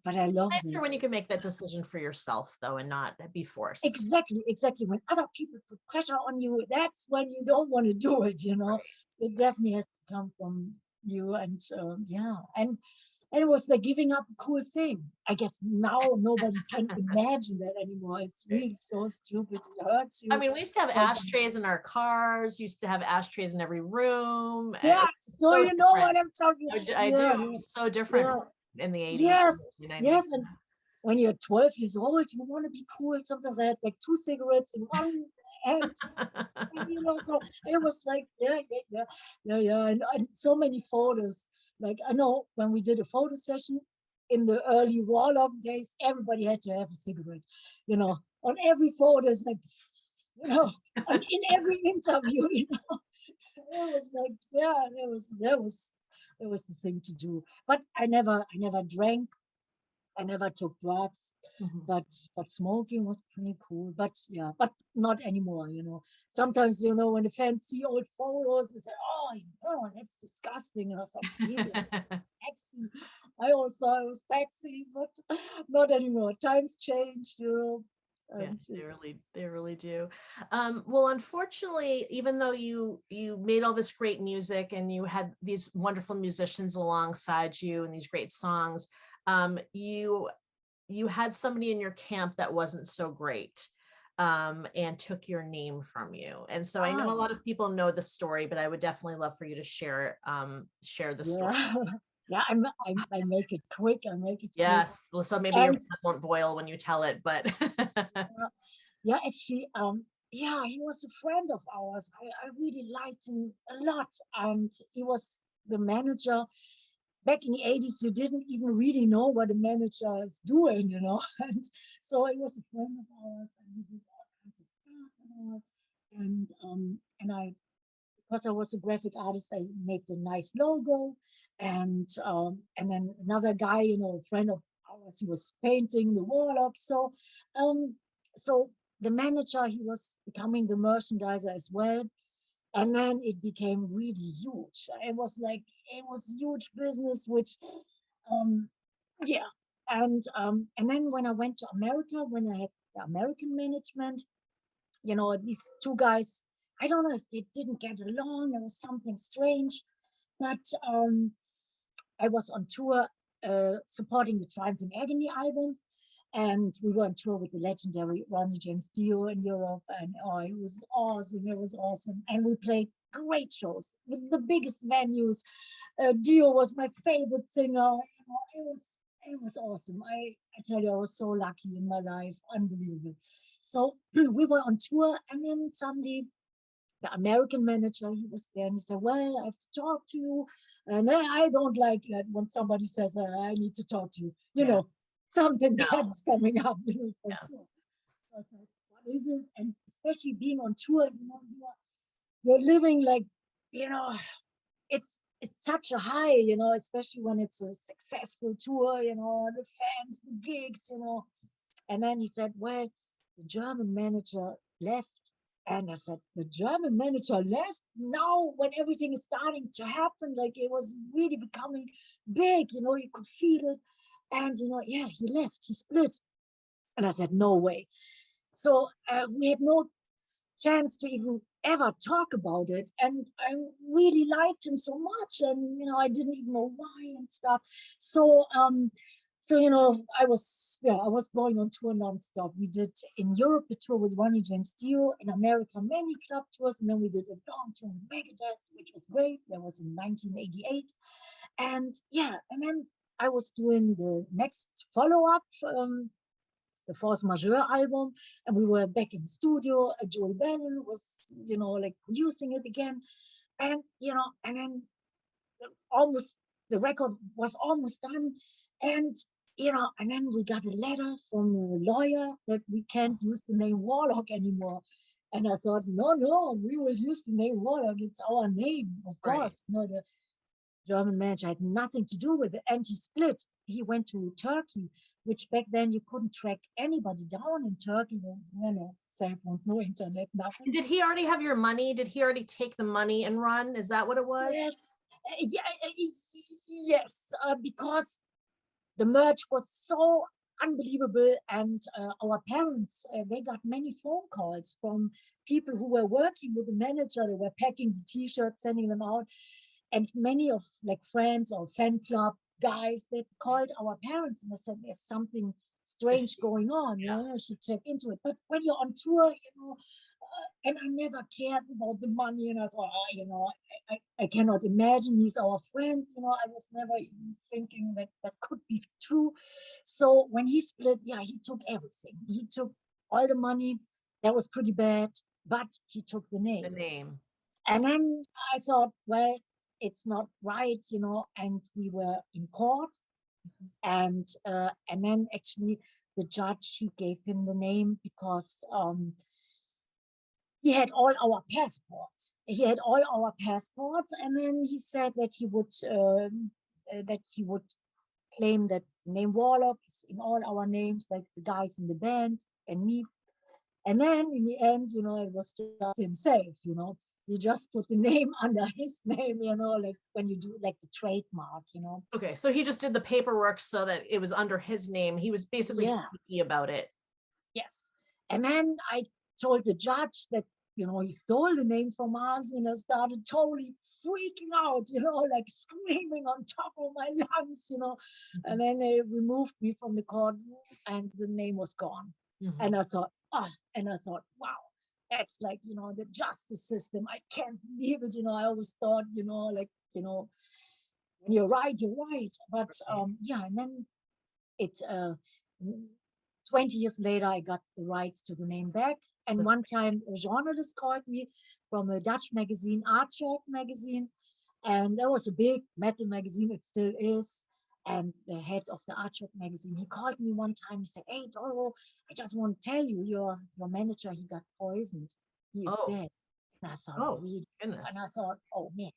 I loved Nicer it. when you can make that decision for yourself though and not be forced. Exactly. When other people put pressure on you, that's when you don't want to do it. Right. It definitely has to come from you. And yeah, and it was like giving up a cool thing. I guess now nobody can imagine that anymore. It's really so stupid. It hurts I you. mean, we used to have But ashtrays in our cars, used to have ashtrays in every room. yeah, It was so so you know different. what I'm talking. I do. Yeah, It was so different yeah, in the 80s yes, and the yes. 90s. And when you're 12 years old, you want to be cool. Sometimes I had like two cigarettes in one hand. So it was like, yeah. And so many photos. Like, I know when we did a photo session, in the early warlock days, everybody had to have a cigarette. You know, on every photo, it's like, you know, and in every interview, you know, it was like, yeah, it was the thing to do. But I never drank. I never took drugs, Mhm. but smoking was pretty cool. But yeah, but not anymore. You know, sometimes you know when the fans see old photos, they say, "Oh, you know, that's disgusting." And I thought, he was sexy. I always thought I was sexy, but not anymore. Times changed, you know. Yeah, And they really do. Well, unfortunately, even though you made all this great music and you had these wonderful musicians alongside you and these great songs, you had somebody in your camp that wasn't so great, and took your name from you. And so I know a ah, lot of people know the story, but I would definitely love for you to share the story. yeah, yeah. I make it quick. I make it quick. Yes, so maybe your And blood won't boil when you tell it, but uh, yeah, actually, yeah, he was a friend of ours. I really liked him a lot, and he was the manager. Back in the 80s, you didn't even really know what a manager is doing, you know. And so he was a friend of ours, and we did all kinds of stuff and all. And I, because I was a graphic artist, I made the nice logo, and then another guy, you know, a friend of ours, he was painting the warlock. Um, so the manager, he was becoming the merchandiser as well, and then it became really huge. It was huge business, which, um, yeah, and then when I went to America, when I had the American management, you know, these two guys, I don't know if they didn't get along, there was something strange, but I was on tour supporting the Triumph and Agony album, and we were on tour with the legendary Ronnie James Dio in Europe, and oh, it was awesome, it was awesome, and we played great shows with the biggest venues. Dio was my favorite singer, you know, it was awesome. I tell you, I was so lucky in my life, unbelievable. So we were on tour, and then suddenly the American manager, he was there, and he said, "Well, I have to talk to you." And I don't like that when somebody says, "I need to talk to you." You yeah, know, something no, bad is coming up, you know, for yeah. sure. So I said, "What is it?" And especially being on tour, you know, you're living like, you know, it's such a high, you know, especially when it's a successful tour, you know, the fans, the gigs, you know. And then he said, "Well, the German manager left." And I said, "The German manager left now when everything is starting to happen, like it was really becoming big, you know, you could feel it." And, you know, yeah, he left, he split. And I said, "No way." So we had no chance to even ever talk about it. And I really liked him so much. And, you know, I didn't even know why and stuff. So, you know, I was going on tour nonstop. We did in Europe the tour with Ronnie James Dio, in America many club tours, and then we did a long tour with Megadeth, which was great. That was in 1988, and yeah, and then I was doing the next follow up. The Force Majeure album, and we were back in the studio. Joey Bannon was, you know, like producing it again, and you know, and then almost the record was almost done, and you know, and then we got a letter from a lawyer that we can't use the name Warlock anymore. And I thought, no, no, we will use the name Warlock. It's our name, of Right. course. No, the German manager had nothing to do with it. And he split. He went to Turkey, which back then you couldn't track anybody down in Turkey. You know, cell phones, no internet, nothing. And did he already have your money? Did he already take the money and run? Is that what it was? Yes, yeah, yes, because the merch was so unbelievable, and our parents, they got many phone calls from people who were working with the manager. They were packing the t-shirts, sending them out, and many of like friends or fan club guys, they called our parents and they said there's something strange Fishy. going on, you Yeah. know, I should check into it. But when you're on tour, you know, and I never cared about the money, and I thought, oh, you know, I cannot imagine he's our friend, you know. I was never even thinking that that could be true. So when he split, yeah, he took everything. He took all the money. That was pretty bad, but he took the The name. name. And then I thought, well, it's not right, you know, and we were in court. And then actually the judge, he gave him the name because he had all our passports. He had all our passports, and then he said that he would claim that the name Warlock is in all our names, like the guys in the band and me. And then in the end, it was just himself. He just put the name under his name, like when you do like the trademark. Okay, so he just did the paperwork so that it was under his name. He was basically Yeah. sneaky about it. Yes. And then I told the judge that, he stole the name from us, and I started totally freaking out, like screaming on top of my lungs. And then they removed me from the courtroom and the name was gone. Mm-hmm. And I thought, wow, that's like, the justice system. I can't believe it. I always thought, like, when you're right, you're right. But yeah, and then it 20 years later, I got the rights to the name back. And one time, a journalist called me from a Dutch magazine, Art Shock magazine. And that was a big metal magazine, it still is. And the head of the Art Shock magazine, he called me one time. He said, "Hey, Doro, I just want to tell you, your manager, he got poisoned. He is dead." And I thought, really? Goodness. And I thought, oh, man.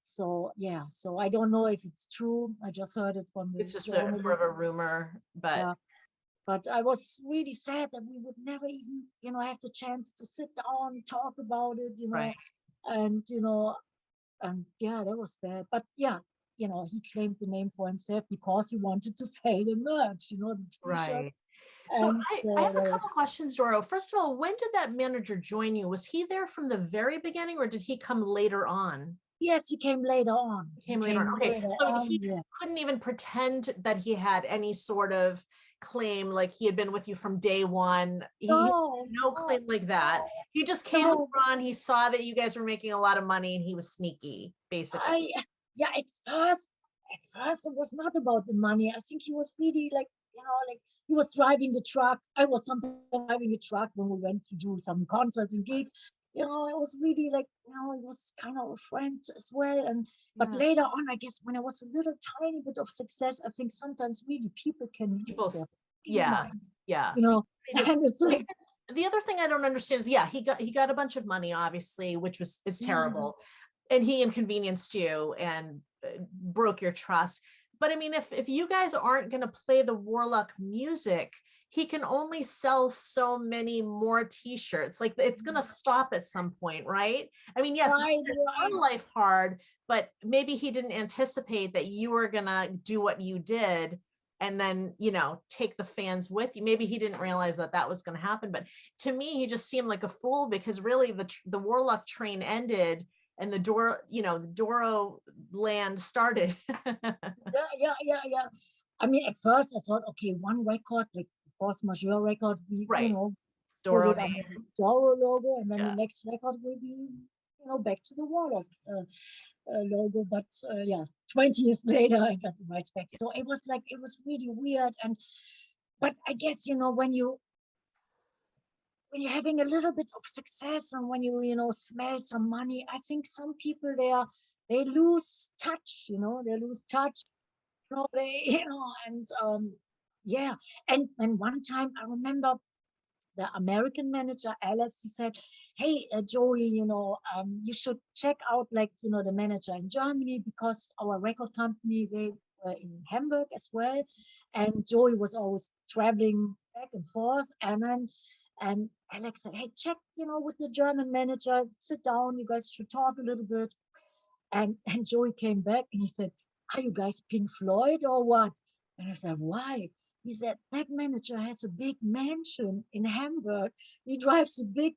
So, yeah. So I don't know if it's true. I just heard it from the It's just sort journalist. of a rumor, but Yeah. But I was really sad that we would never even, have the chance to sit down and talk about it, right. and, and yeah, that was bad. But yeah, he claimed the name for himself because he wanted to sell the merch, the t-shirt. Right. So And I have a that couple was, questions, Doro. First of all, when did that manager join you? Was he there from the very beginning or did he come later on? yes, he came later on. He came later on. Okay. Later So on, he yeah. couldn't even pretend that he had any sort of claim, like he had been with you from day one. He had no claim like that. He just came on, he saw that you guys were making a lot of money and he was sneaky, basically. Yeah, at first it was not about the money. I think he was really like, like he was driving the truck. I was sometimes driving the truck when we went to do some concerts and gigs. It was really like, it was kind of a friend as well. But later on, I guess when I was a little tiny bit of success, I think sometimes really people can lose their mind. Yeah. And it's like, the other thing I don't understand is, yeah, he got a bunch of money, obviously, which it's terrible, and he inconvenienced you and broke your trust. But I mean, if you guys aren't going to play the Warlock music, he can only sell so many more t-shirts. Like it's going to stop at some point, right? I mean, yes, right. it's life hard, but maybe he didn't anticipate that you were going to do what you did and then, take the fans with you. Maybe he didn't realize that was going to happen. But to me, he just seemed like a fool because really the Warlock train ended and the Doro land started. Yeah. I mean, at first I thought, okay, one record, like force majeure record, we, Doro put it on the Doro logo, and then yeah. the next record will be, back to the Warlock logo. But yeah, 20 years later, I got the rights back. So it was really weird. But I guess, when you're having a little bit of success and when you smell some money, I think some people they lose touch, they lose touch, and yeah. And one time I remember the American manager Alex, he said, "Hey, Joey, you should check out like the manager in Germany because our record company, they were in Hamburg as well, and Joey was always traveling back and forth, and Alex said, "Hey, check with the German manager, sit down, you guys should talk a little bit." And Joey came back and he said, "Are you guys Pink Floyd or what?" And I said, "Why?" He said, "That manager has a big mansion in Hamburg. He drives a big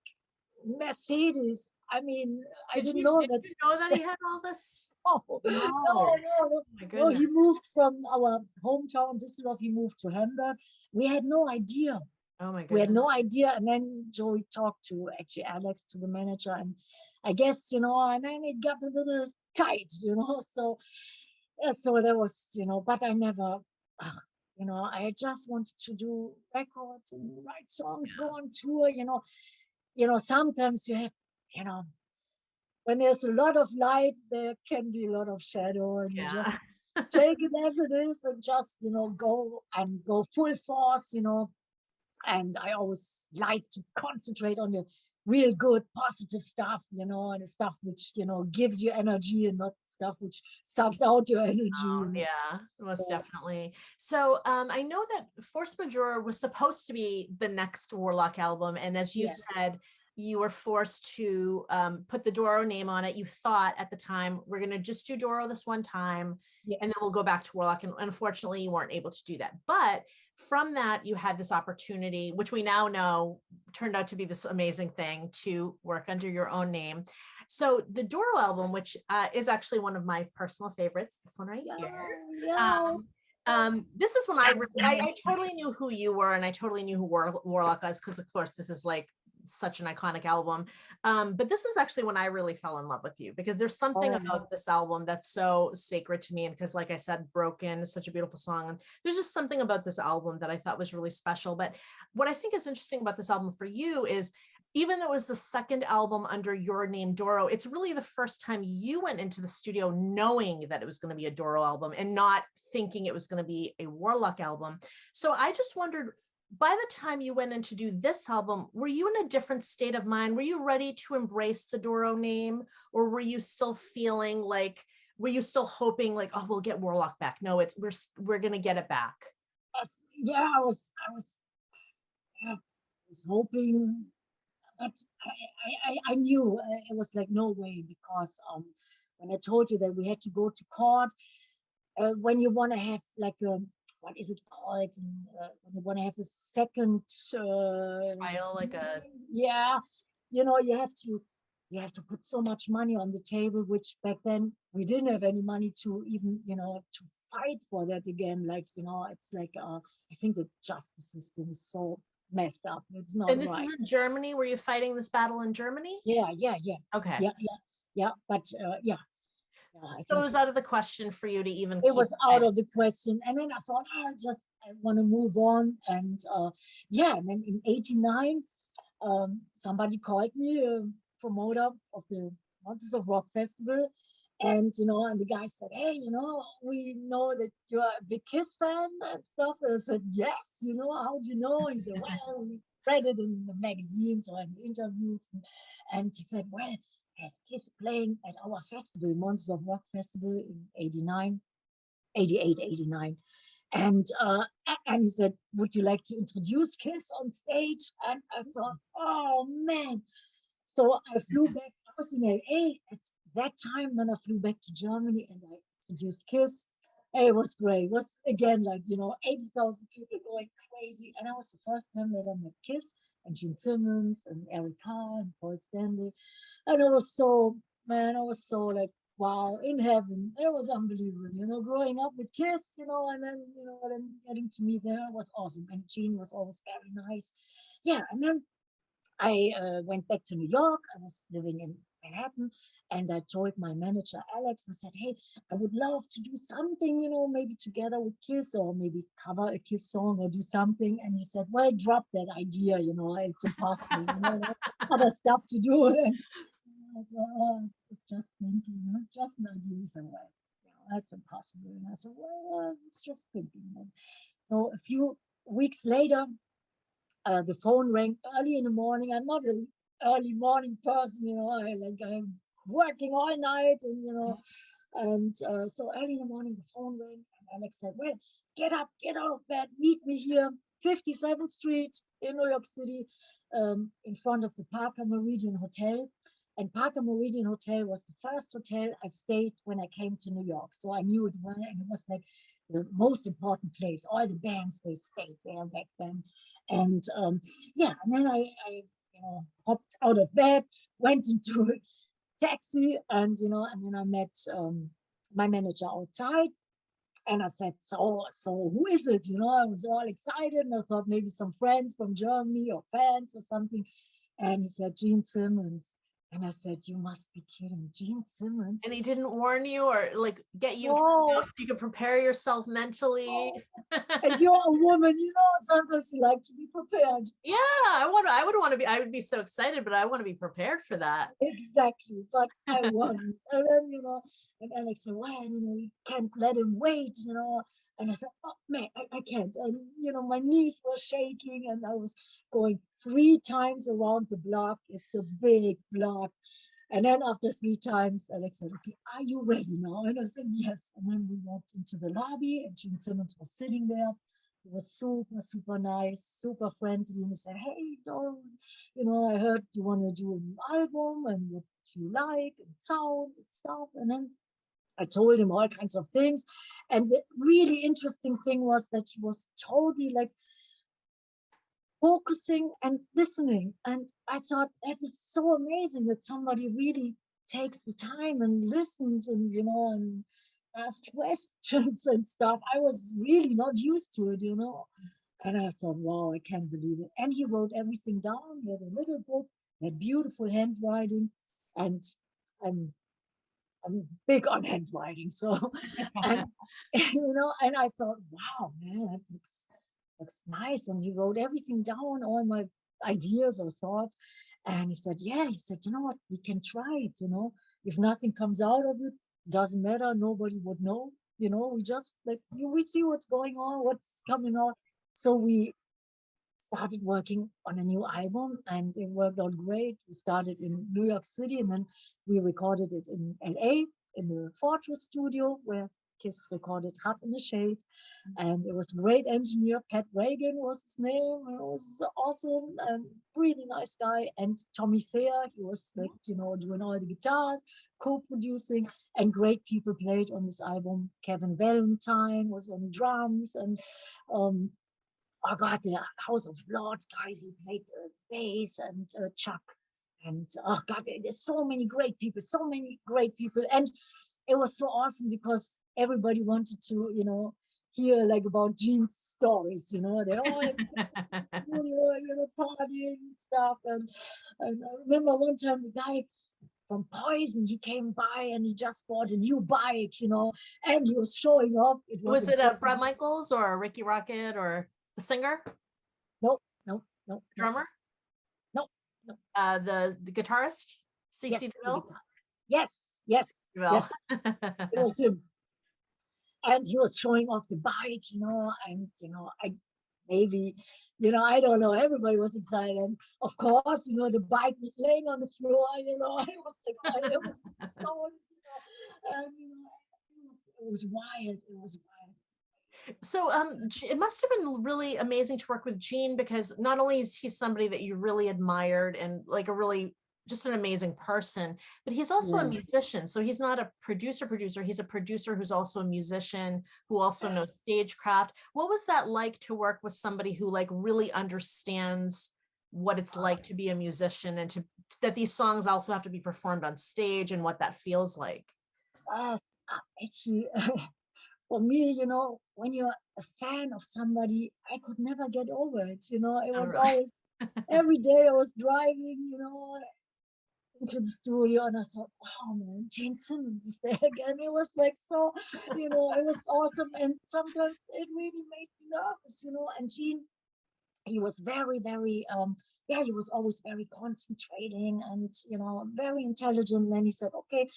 Mercedes." I mean, I didn't know that. Did you know that he had all this? No. He moved from our hometown, Düsseldorf. He moved to Hamburg. We had no idea. Oh my goodness. We had no idea. And then Joey talked to actually Alex, to the manager, and I guess, and then it got a little tight, so there was, but I never, I just wanted to do records and write songs, go on tour, sometimes you have, when there's a lot of light, there can be a lot of shadow, and you just take it as it is and just, go full force, and I always like to concentrate on the real good positive stuff, and the stuff which, gives you energy and not stuff which sucks out your energy. Yeah, most So, definitely. So I know that Force Majeure was supposed to be the next Warlock album, and as you yes, said, you were forced to put the Doro name on it. You thought at the time we're going to just do Doro this one time, and then yes. we'll go back to Warlock. And unfortunately, you weren't able to do that. But from that, you had this opportunity, which we now know turned out to be this amazing thing, to work under your own name. So the Doro album, which is actually one of my personal favorites, this one right Yeah, here. yeah. Um, this is when I totally knew who you were, and I totally knew who Warlock was, because of course this is like such an iconic album. But this is actually when I really fell in love with you, because there's something Oh, about this album that's so sacred to me. And because, like I said, Broken is such a beautiful song. And there's just something about this album that I thought was really special. But what I think is interesting about this album for you is, even though it was the second album under your name, Doro, it's really the first time you went into the studio knowing that it was going to be a Doro album and not thinking it was going to be a Warlock album. So I just wondered, by the time you went in to do this album, were you in a different state of mind? Were you ready to embrace the Doro name, or were you still feeling like, were you still hoping like, oh, we'll get Warlock back? No, we're going to get it back. yeah. I was hoping, but I knew it was like no way, because when I told you that we had to go to court, when you want to have like a, what is it called? When you want to have a second, File like a, yeah, you have to put so much money on the table, which back then we didn't have any money to even, to fight for that again. Like, it's like, I think the justice system is so messed up. It's not and this is right. in Germany. Were you fighting this battle in Germany? Yeah, yeah, yeah, Okay. yeah, yeah, yeah. But yeah, I So it think was out of the question for you to even it keep was out playing. of the question. And then I thought, I want to move on. And yeah, and then in '89, somebody called me, a promoter of the Monsters of Rock Festival. And the guy said, hey, we know that you're a big Kiss fan and stuff. And I said, yes, how do you know? He said, well, we read it in the magazines or in the interviews. And he said, well, have Kiss playing at our festival, Monsters of Rock Festival in '89, '88, '89. And he said, would you like to introduce Kiss on stage? And I thought, oh man. So I flew back. I was in LA at that time. Then I flew back to Germany and I introduced Kiss. And it was great. It was again like, 80,000 people going crazy. And that was the first time that I met Kiss and Gene Simmons and Eric Carr and Paul Stanley. And it was so, man, I was so like, wow, in heaven. It was unbelievable, growing up with Kiss, and then, then getting to meet them was awesome. And Gene was always very nice. Yeah. And then I went back to New York. I was living in Manhattan, and I told my manager Alex. I said, "Hey, I would love to do something, maybe together with Kiss, or maybe cover a Kiss song or do something." And he said, "Well, drop that idea. It's impossible. There's other stuff to do." And it's just thinking. It's just an idea. So, that's impossible. And I said, "Well, it's just thinking." And so a few weeks later, the phone rang early in the morning. I'm not an early morning person, I'm working all night, and so early in the morning the phone rang, and Alex said, "Well, get up, get out of bed, meet me here, 57th Street in New York City, in front of the Parker Meridian Hotel." And Parker Meridian Hotel was the first hotel I've stayed when I came to New York, so I knew it well, and it was like the most important place. All the bands, they stayed there back then. And yeah, and then I hopped out of bed, went into a taxi, and then I met my manager outside. And I said, so who is it? I was all excited, and I thought maybe some friends from Germany or fans or something. And he said, Gene Simmons. And I said, you must be kidding. Gene Simmons? And he didn't warn you or like get you No, so you could prepare yourself mentally? no. And you're a woman, sometimes you like to be prepared. Yeah, I would be so excited, but I want to be prepared for that. Exactly, but I wasn't. And then, and Alex said, well, we can't let him wait, And I said, oh man, I can't. And, my knees were shaking and I was going 3 times around the block. It's a big block. And then after 3 times, Alex said, okay, are you ready now? And I said, yes. And then we walked into the lobby and Gene Simmons was sitting there. He was super, super nice, super friendly. And he said, hey, Doro, I heard you want to do an album and what you like and sound and stuff. And then I told him all kinds of things. And the really interesting thing was that he was totally like focusing and listening. And I thought that is so amazing that somebody really takes the time and listens and asks questions and stuff. I was really not used to it. And I thought, wow, I can't believe it. And he wrote everything down. He had a little book, he had beautiful handwriting, and I'm I'm big on handwriting. So, and and I thought, wow, man, that looks nice. And he wrote everything down, all my ideas or thoughts. And he said, yeah, he said, you know what, we can try it. If nothing comes out of it, doesn't matter. Nobody would know. We just we see what's going on, what's coming out. So we started working on a new album and it worked out great. We started in New York City and then we recorded it in LA in the Fortress studio where Kiss recorded Hot in the Shade. And it was a great engineer. Pat Reagan was his name. It was awesome and really nice guy. And Tommy Thayer, he was doing all the guitars, co-producing, and great people played on this album. Kevin Valentine was on drums and oh God, the House of Lords guys, he played bass and Chuck. And oh God, there's so many great people, so many great people. And it was so awesome because everybody wanted to, hear like about Gene's stories, they all partying and stuff. And I remember one time the guy from Poison, he came by and he just bought a new bike, and he was showing off. It was Was it a important. Brad Michaels or a Ricky Rocket or the singer? No, no, no, Drummer? no, no. The guitarist? CC Yes, DeVille? yes, yes, DeVille. yes. It was him. And he was showing off the bike, and I maybe, I don't know, everybody was excited. And of course, the bike was laying on the floor, it was like, oh, it was so, and it was wild. It was wild. So it must have been really amazing to work with Gene because not only is he somebody that you really admired and like a really just an amazing person, but he's also a Yeah. musician. So he's not a producer, he's a producer who's also a musician who also knows stagecraft. What was that like to work with somebody who like really understands what it's like to be a musician and to that these songs also have to be performed on stage and what that feels like? Uh, Actually, for me, when you're a fan of somebody, I could never get over it. It Oh, was really? always every day I was driving, into the studio and I thought, wow, man, Gene Simmons is there again. It was like so, it was awesome. And sometimes it really made me nervous, and Gene, he was very, very, yeah, he was always very concentrating and, very intelligent. And then he said, okay,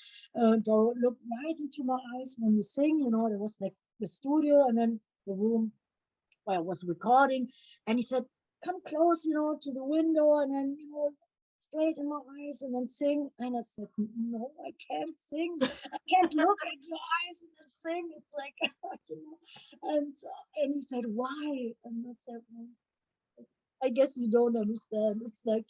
Doro, look right into my eyes when you sing. There was like the studio and then the room where I was recording. And he said, come close, to the window and then, straight in my eyes and then sing. And I said, no, I can't sing. I can't look at your eyes and then sing. It's like, and he said, why? And I said, well, I guess you don't understand. It's like,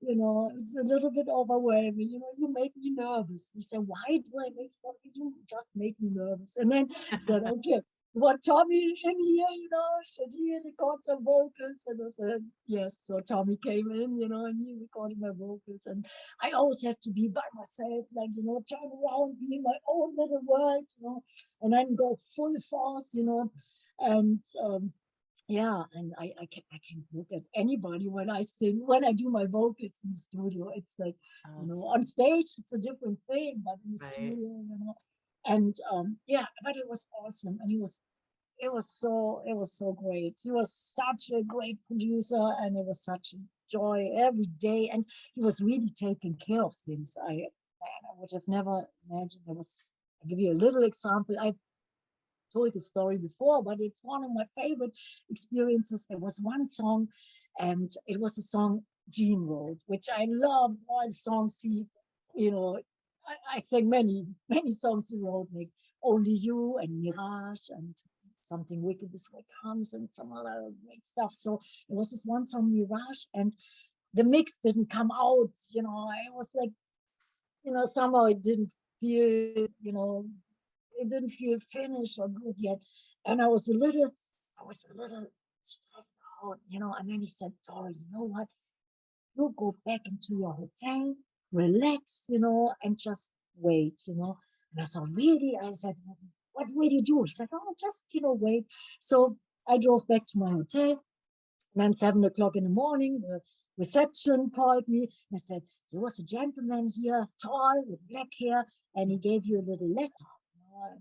it's a little bit overwhelming. You make me nervous. He said, why do I make you just make me nervous? And then I said, okay, what Tommy in here, should he record some vocals? And I said, yes. So Tommy came in, and he recorded my vocals. And I always have to be by myself, like, turn around, be in my own little world, and then go full force, and Yeah, and I can look at anybody when I sing, when I do my vocals in the studio. It's like, Oh, on stage it's a different thing, but in the right. studio. And yeah, but it was awesome, and it was so great. He was such a great producer, and it was such a joy every day. And he was really taking care of things. I would have never imagined. I'll give you a little example. I told the story before, but it's one of my favorite experiences. There was one song, and it was a song Gene wrote, which I loved. All the songs you know, I sang many, many songs he wrote, like Only You and Mirage and Something Wicked This Way Comes and some other great stuff. So it was this one song, Mirage, and the mix didn't come out. I was like, somehow it didn't feel finished or good yet. And I was a little stressed out. And then he said, "Oh, you know what? You go back into your hotel, relax, and just wait. And I said, "Really?" I said, "What will you do?" He said, "Oh, just, wait." So I drove back to my hotel. And then 7 o'clock in the morning, the reception called me and said, "There was a gentleman here, tall, with black hair, and he gave you a little letter." And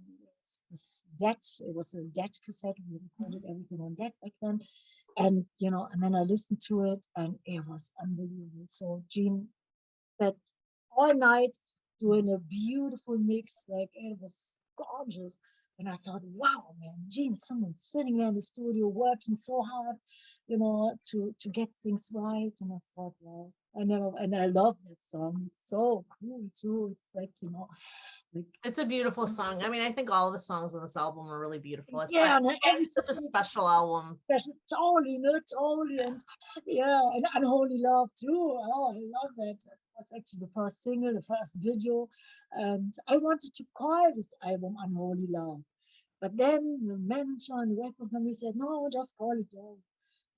it was a DAT cassette. We Mhm. recorded everything on DAT back then. And then I listened to it, and it was unbelievable. So Gene spent all night doing a beautiful mix. Like, it was gorgeous. And I thought, wow, man, Gene, someone's sitting there in the studio working so hard, to get things right. And I thought, wow, and I love that song. It's so cool too. It's like, like, It's a beautiful song. I mean, I think all of the songs on this album are really beautiful. yeah, and every It's such a song is special album. special. Totally, no, totally. And yeah, and Unholy Love too. Oh, I love that. That was actually the first single, the first video. And I wanted to call this album Unholy Love. But then the manager and the record company said, "No, just call it Doro."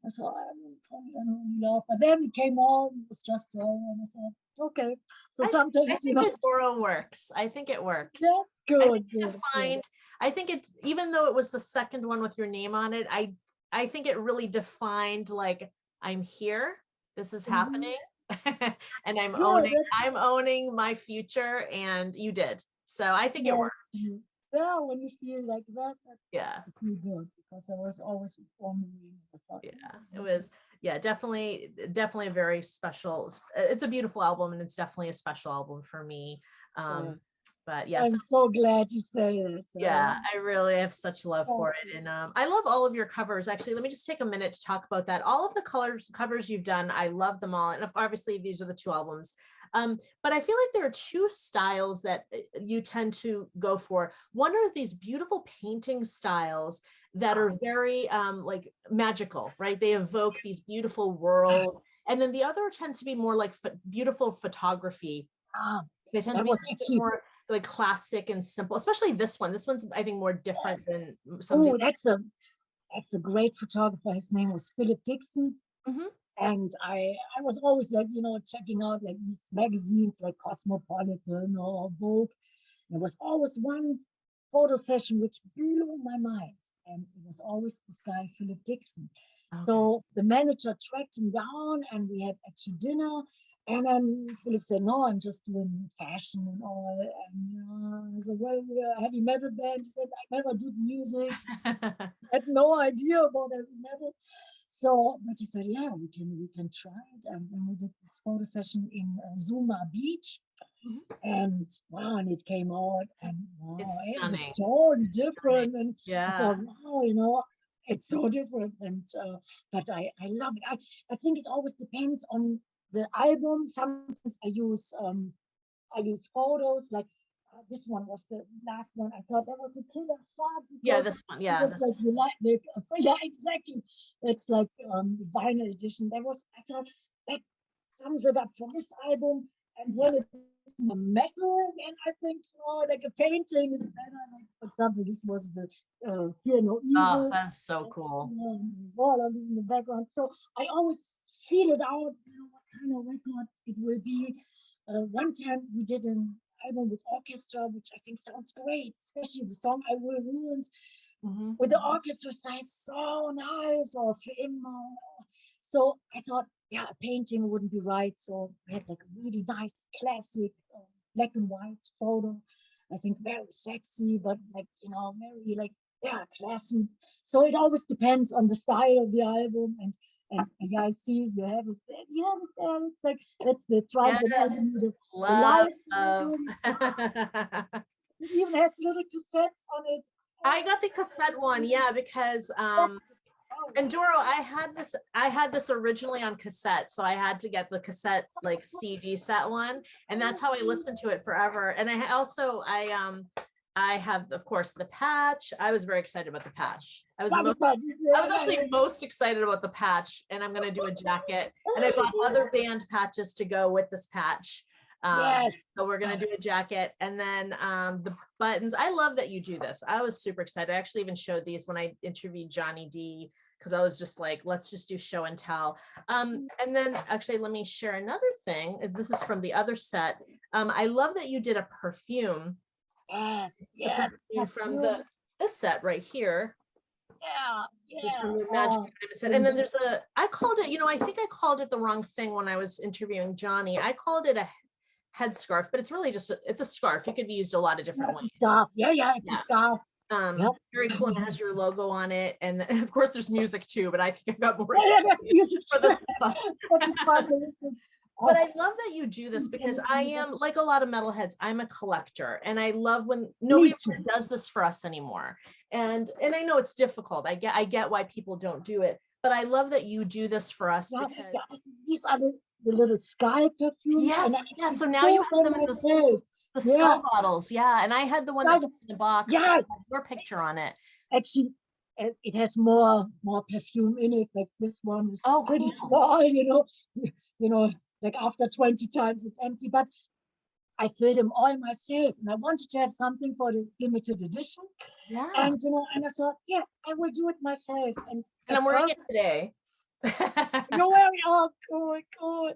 I said, "I'm going to call it Unholy Love." But then it came on, it was just Doro. And I said, "Okay." So I sometimes, think that Doro works. I think it yeah, works. I think good, it good, good. defined, I think it's, even though it was the second one with your name on it, I think it really defined, like, I'm here, this is Mhm. happening, and Yeah, that's I'm owning my future, and you did. So I think it yeah. worked. Mhm. Yeah, when you feel like that, Yeah. it's really good because I was always wondering. I thought, Yeah, oh, it was, yeah, definitely a very special, it's a beautiful album, and it's definitely a special album for me. yeah. um but yeah, I'm so glad you say that. yeah, I really have such love for Thank it. you. And I love all of your covers. Actually, let me just take a minute to talk about that. All of the covers you've done, I love them all. And obviously, these are the two albums. But I feel like there are two styles that you tend to go for. One are these beautiful painting styles that are very like magical, right? They evoke these beautiful worlds. And then the other tends to be more like beautiful photography. Ah, They tend to that be was a bit actually, more like classic and simple, especially this one. This one's, I think, more different yes. than some of the. Oh, that's a great photographer. His name was Philip Dixon. Mhm. And I was always like, checking out like these magazines like Cosmopolitan or Vogue. There was always one photo session which blew my mind. And it was always this guy, Philip Dixon. Okay. So the manager tracked him down, and we had actually dinner. And then Philip said, "No, I'm just doing fashion and all." And I said, "Well, we're a heavy metal band." He said, "I never did music, had no idea about heavy metal." So, but he said, "Yeah, we can try it." And then we did this photo session in Zuma Beach, Mhm. and wow, and it came out, and It's wow, it was stunning. totally Stunning. different. And I Yeah. thought, wow, it's so different. And but I love it. I think it always depends on the album. Sometimes I use photos like, this one was the last one. I thought that was a killer shot Yeah, because this one. it Yeah, was this. like, yeah, exactly. It's like vinyl edition. I thought that sums it up for this album. And Yeah. when it's more metal, and I think, like a painting is better. Like, for example, this was the Fear No Oh, Evil, that's so cool. all of this in the background. So I always feel it out, what kind of record it will be. One time we did an album with orchestra, which I think sounds great, especially the song "I Will Ruins." with the orchestra size, so nice, or film. So I thought, yeah, a painting wouldn't be right. So I had like a really nice classic black and white photo. I think very sexy, but like, very like, yeah, classy. So it always depends on the style of the album. And yeah, I see you have it there. You have it there. It's like, that's the trumpet Yes. album, the Love. live album. It even has little cassettes on it. I got the cassette one, yeah, because and Doro, I had this originally on cassette, so I had to get the cassette like CD set one, and that's how I listened to it forever. And I have, of course, the patch. I was very excited about the patch. I was actually most excited about the patch, and I'm gonna do a jacket. And I bought other band patches to go with this patch. Yes. So we're gonna do a jacket, and then the buttons. I love that you do this. I was super excited. I actually even showed these when I interviewed Johnny D, because I was just like, let's just do show and tell. And then actually, let me share another thing. This is from the other set. I love that you did a perfume. Yes. From this set right here. Yeah. This is from the Magic set. And then there's I called it, I think I called it the wrong thing when I was interviewing Johnny. I called it a headscarf, but it's really just it's a scarf. It could be used a lot of different ways. Scarf. Yeah, it's a scarf. Very cool, and it has your logo on it, and of course there's music too, but I think I got more there's music for this stuff. But I love that you do this, because I am like a lot of metalheads. I'm a collector, and I love when nobody does this for us anymore. And I know it's difficult. I get why people don't do it, but I love that you do this for us. Because these are the little sky perfumes. Yeah. So now you have them in the skull bottles. Yeah, and I had the one that came in the box. Yeah, with your picture on it. Actually, it has more perfume in it. Like this one is pretty small. Like after 20 times it's empty. But I filled them all myself, and I wanted to have something for the limited edition. Yeah. And and I thought, yeah, I will do it myself. And I'm wearing it today. You're wearing cool.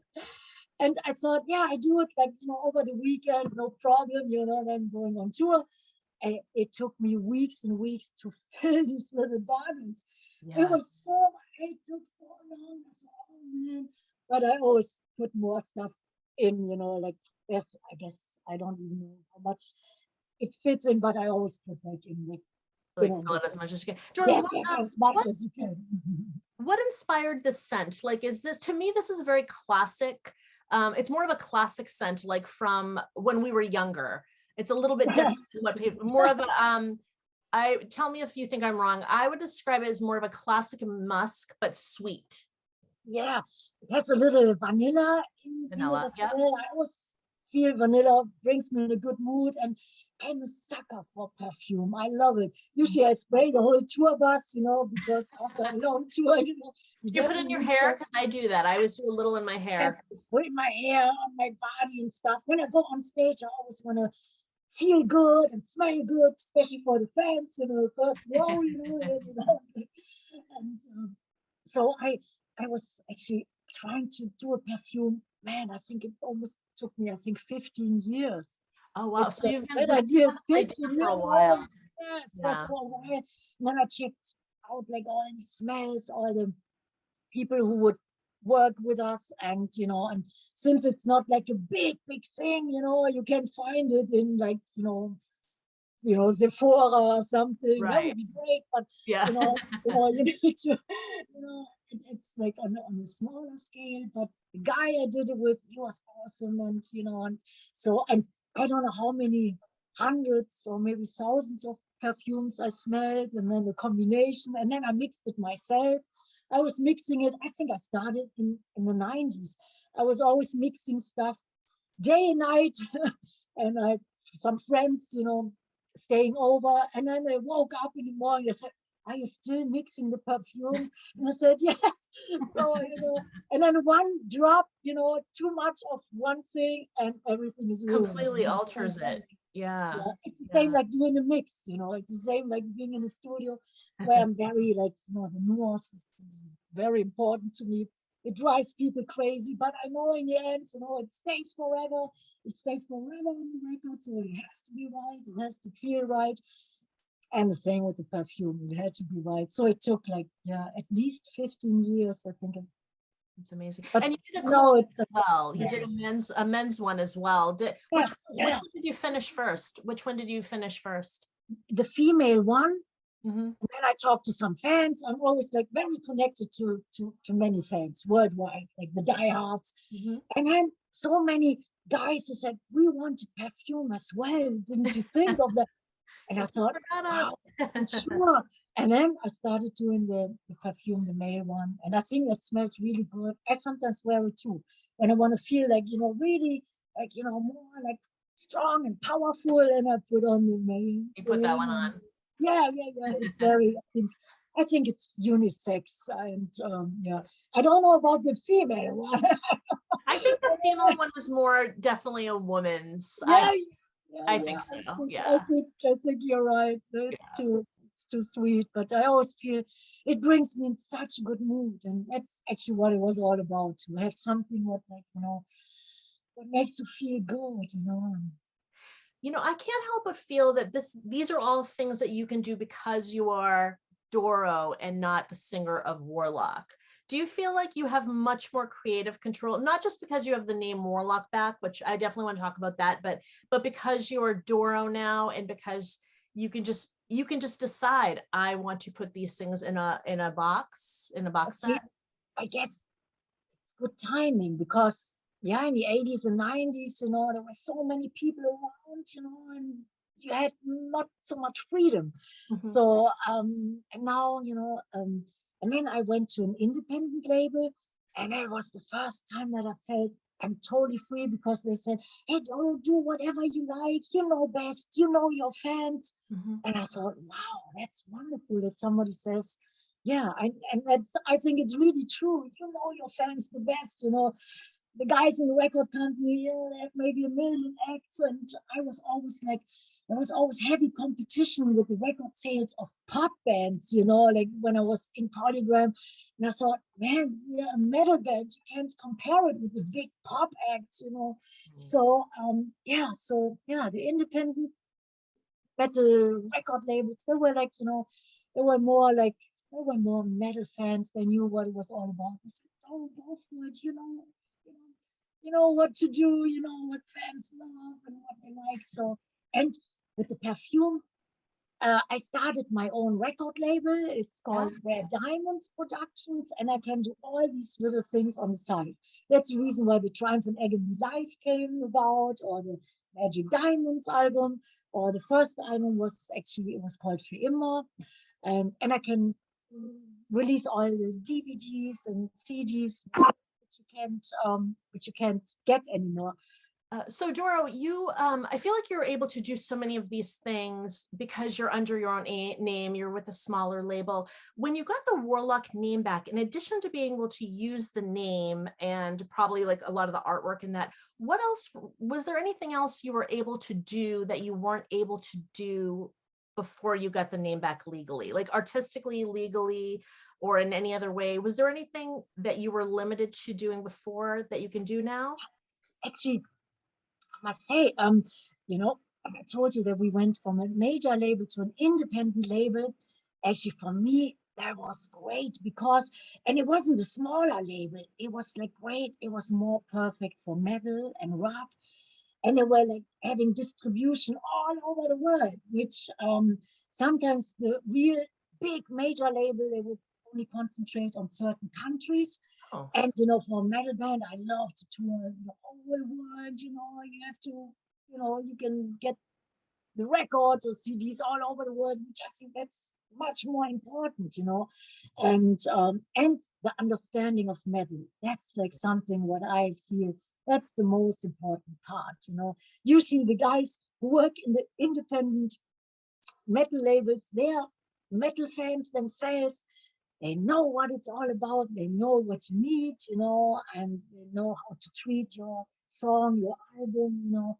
And I thought, yeah, I do it like over the weekend, no problem. Then going on tour. And it took me weeks and weeks to fill these little bottles. Yeah. It took so long. I thought, oh man. But I always put more stuff in, like this. I guess I don't even know how much it fits in, but I always put like in fill it as much as you can. Yes, as much as you can. What inspired this scent? Like, is this, to me, this is a very classic. It's more of a classic scent, like from when we were younger. It's a little bit different. More of a, tell me if you think I'm wrong. I would describe it as more of a classic musk, but sweet. Yeah, it has a little vanilla in it. Yeah. I always feel vanilla brings me in a good mood, and I'm a sucker for perfume. I love it. Usually I spray the whole tour bus, because after a long tour, you put it in your hair? Because I do that. I always do a little in my hair. Yes, put in my hair, on my body and stuff. When I go on stage, I always want to feel good and smell good, especially for the fans, first row, And so I was actually trying to do a perfume. Man, I think it almost took me, 15 years. Oh, wow. So you've been ideas 15 years for a while. Yes, for a while. And then I checked out like all the smells, all the people who would work with us, and and since it's not like a big thing, you can find it in like Sephora or something. Right. That would be great, but yeah. You need to it's like on a smaller scale. But the guy I did it with, he was awesome, and and so, and I don't know how many hundreds or maybe thousands of perfumes I smelled, and then the combination, and then I mixed it myself. I was mixing it. I think I started in the 90s. I was always mixing stuff day and night, and I had some friends, staying over, and then they woke up in the morning and said, "Are you still mixing the perfumes?" And I said, "Yes." So, and then one drop, too much of one thing, and everything is ruined. Completely alters it. Yeah. It's the same like doing a mix, it's the same like being in the studio, where I'm very like, the nuance is very important to me. It drives people crazy, but I know in the end, it stays forever. It stays forever on the record, so it has to be right. It has to feel right. And the same with the Perfume. It had to be right. So it took like, yeah, at least 15 years, I think. It's amazing. But And you did a no, cologne it's as well. You yeah. did a men's one as well. Which Yes, one yes. did you finish first? Which one did you finish first? The female one. Mm-hmm. And then I talked to some fans. I'm always like very connected to many fans worldwide, like the diehards. Mm-hmm. And then so many guys who said, we want a Perfume as well. Didn't you think of that? And I thought, wow, sure. And then I started doing the Perfume, the male one. And I think it smells really good. I sometimes wear it too. When I want to feel like, really like, more like strong and powerful. And I put on the male. You put that one on. Yeah. It's very, I think it's unisex. And yeah, I don't know about the female one. I think the female one was more definitely a woman's. Yeah, I think so. I think you're right. It's too sweet, but I always feel it brings me in such a good mood, and that's actually what it was all about. To have something what what makes you feel good. I can't help but feel that these are all things that you can do because you are Doro and not the singer of Warlock. Do you feel like you have much more creative control, not just because you have the name Warlock back, which I definitely want to talk about that, but because you are Doro now, and because you can just decide, I want to put these things in a box set. I guess it's good timing because yeah, in the 80s and 90s, there were so many people around, and you had not so much freedom. Mm-hmm. So and now, and then I went to an independent label, and that was the first time that I felt I'm totally free because they said, hey, do whatever you like, you know best, you know your fans. Mm-hmm. And I thought, wow, that's wonderful that somebody says, yeah, and I think it's really true. You know your fans the best, the guys in the record company, they have maybe 1 million acts, and I was always like, there was always heavy competition with the record sales of pop bands, like when I was in Polygram, and I thought, man, we're a metal band, you can't compare it with the big pop acts. So the independent metal record labels, they were like, they were more like, they were more metal fans. They knew what it was all about. They said, "Oh, go for it, you know what to do, what fans love and what they like." So, and with the Perfume, I started my own record label. It's called Rare Diamonds Productions, and I can do all these little things on the side. That's the reason why the Triumph and Agony Live came about, or the Magic Diamonds album, or the first album was it was called Für Immer, and I can release all the DVDs and CDs which you can't get anymore. So Doro, you, I feel like you're able to do so many of these things because you're under your own name, you're with a smaller label. When you got the Warlock name back, in addition to being able to use the name and probably like a lot of the artwork in that, what else, was there anything else you were able to do that you weren't able to do before you got the name back legally, like artistically, legally, or in any other way? Was there anything that you were limited to doing before that you can do now? Actually, I must say, I told you that we went from a major label to an independent label. Actually, for me, that was great because, and it wasn't a smaller label. It was like great. It was more perfect for metal and rock. And they were like having distribution all over the world, which sometimes the real big major label, they would only concentrate on certain countries. Oh. And, for a metal band, I love to tour the whole world. You have to, you can get the records or CDs all over the world, which I think that's much more important, and the understanding of metal. That's like something what I feel that's the most important part, Usually the guys who work in the independent metal labels, they are metal fans themselves. They know what it's all about. They know what you need, and they know how to treat your song, your album,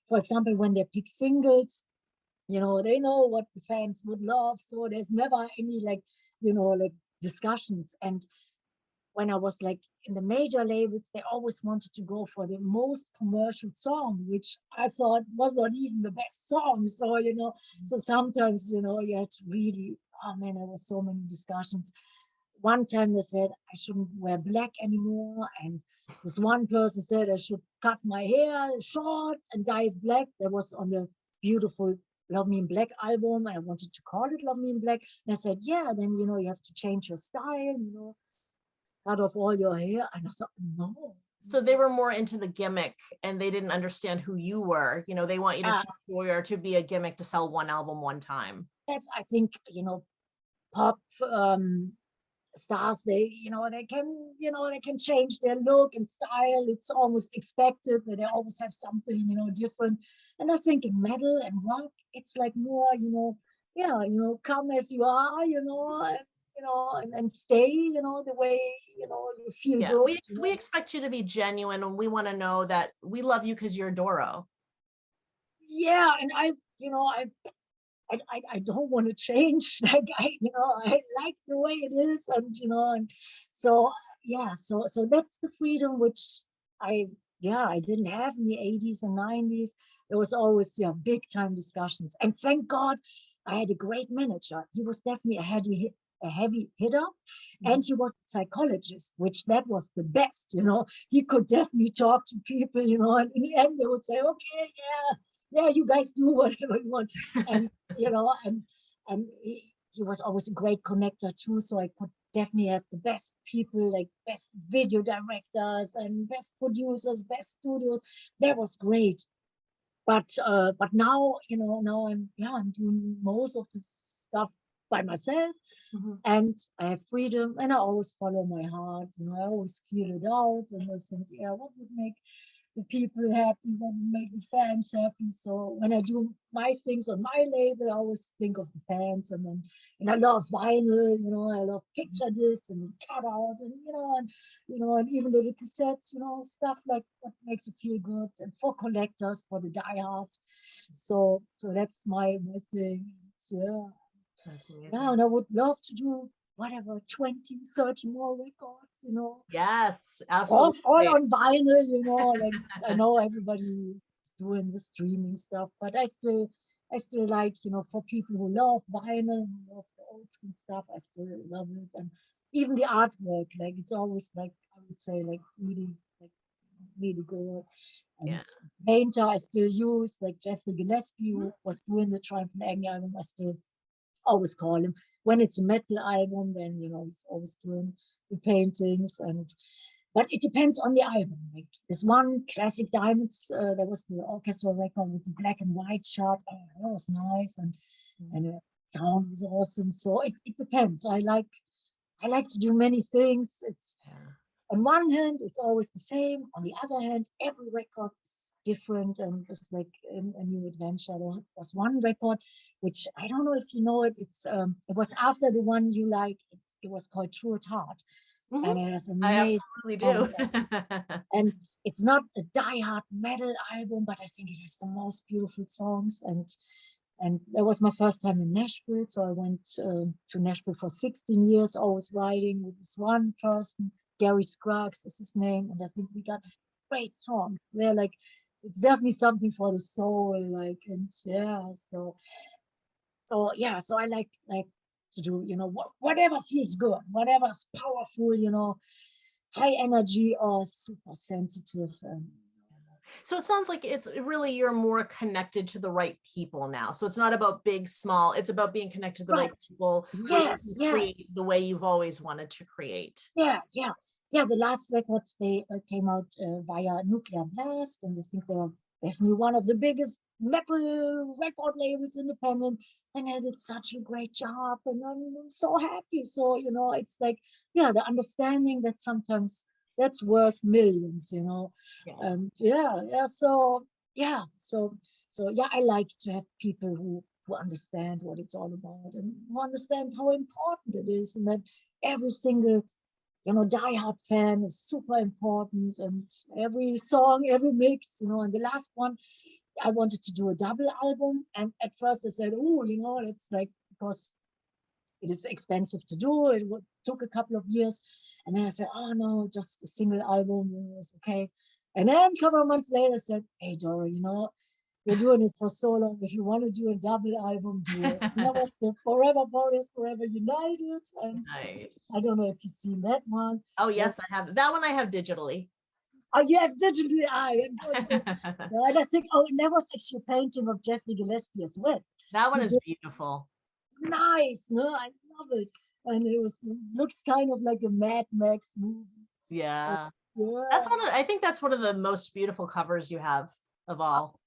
For example, when they pick singles, they know what the fans would love. So there's never any like discussions. And when I was like in the major labels, they always wanted to go for the most commercial song, which I thought was not even the best song. So, so sometimes, you had to really, oh man, there were so many discussions. One time they said I shouldn't wear black anymore. And this one person said I should cut my hair short and dye it black. That was on the beautiful Love Me in Black album. I wanted to call it Love Me in Black. And I said, yeah, then, you have to change your style, cut off all your hair. And I thought, no. So they were more into the gimmick and they didn't understand who you were. They want you to change or to be a gimmick to sell one album one time. Yes, I think, pop stars, they can change their look and style. It's almost expected that they always have something different. And I think in metal and rock, it's like more come as you are, and stay the way you feel good. We expect you to be genuine, and we want to know that we love you because you're Doro. Yeah, and I don't want to change. Like I like the way it is, and so so that's the freedom which I didn't have in the 80s and 90s. There was always big time discussions, and thank God I had a great manager. He was definitely a heavy hitter, and he was a psychologist, which that was the best. He could definitely talk to people, and in the end they would say, okay, yeah, you guys do whatever you want. And, and he was always a great connector too. So I could definitely have the best people, like best video directors and best producers, best studios. That was great. But now, now I'm doing most of the stuff by myself, and I have freedom, and I always follow my heart. I always feel it out, and I think, what would make the people happy, what would make the fans happy. So when I do my things on my label, I always think of the fans, and I love vinyl, I love picture discs and cutouts, and even little cassettes, stuff like what makes you feel good, and for collectors, for the diehards. So that's my thing. That's amazing. Yeah, and I would love to do whatever 20, 30 more records. Yes, absolutely. All on vinyl, like I know everybody is doing the streaming stuff, but I still like, for people who love vinyl, who love the old school stuff, I still love it. And even the artwork, like it's always like, I would say, like really good. And painter I still use, like Jeffrey Gillespie, who was doing the Triumph and Agony album. I still always call him. When it's a metal album, then he's always doing the paintings. But it depends on the album. Like this one Classic Diamonds, there was the orchestral record with the black and white chart. Oh, that was nice, and the sound was awesome. So it depends. I like to do many things. It's on one hand, it's always the same. On the other hand, every record is different, and it's like a new adventure. There was one record, which I don't know if you know it. It was after the one you like. It was called True at Heart, and it has amazing. I absolutely do. And it's not a die-hard metal album, but I think it has the most beautiful songs. And that was my first time in Nashville, so I went to Nashville for 16 years, always riding with this one person. Gary Scruggs is his name, and I think we got great songs. They're like, it's definitely something for the soul, like, and so I like to do, whatever feels good, whatever's powerful, high energy or super sensitive. So it sounds like it's really, you're more connected to the right people now. So it's not about big, small, it's about being connected to the right people. Yes. The way you've always wanted to create. Yeah. The last records, they came out via Nuclear Blast, and I think they're definitely one of the biggest metal record labels, independent, and has it such a great job, and I'm so happy. So it's like, the understanding that sometimes that's worth millions, and I like to have people who understand what it's all about, and who understand how important it is, and that every single diehard fan is super important, and every song, every mix, and the last one, I wanted to do a double album, and at first I said, it's like, because it is expensive to do, took a couple of years, And then I said, oh no, just a single album was okay. And then a couple of months later, I said, hey, Doro, we're doing it for so long. If you want to do a double album, do it. And that was the Forever Warriors, Forever United. And Nice. I don't know if you've seen that one. Oh, yes, I have. That one I have digitally. Oh, you have digitally. Good. And I think, and that was actually a painting of Jeffrey Gillespie as well. That one He is did beautiful. nice, no? I love it. And looks kind of like a Mad Max movie. Yeah. Yeah. I think that's one of the most beautiful covers you have of all.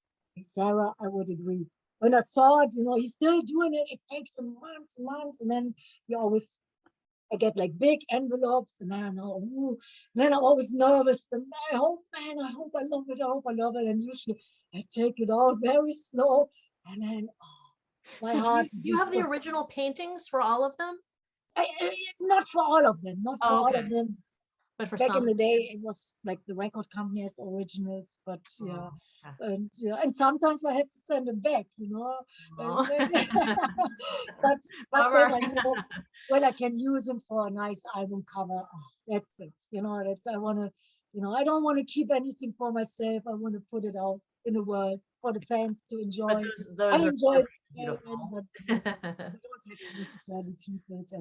Sara, I would agree. When I saw it, he's still doing it. It takes some months, and then I get like big envelopes, and then I know, ooh, and then I'm always nervous, and I hope I love it, and usually I take it out very slow, and then my So heart do you have beats the so. original paintings for all of them? Not for all of them, not for Oh, all of okay. them. But for Back in some. the day, it was like the record company has originals, but Oh, and sometimes I have to send them back, oh. but Bummer. when I can use them for a nice album cover, that's it. I want to, I don't want to keep anything for myself. I want to put it out in the world for the fans to But enjoy. I those are enjoy it, beautiful. but you don't have to necessarily keep it.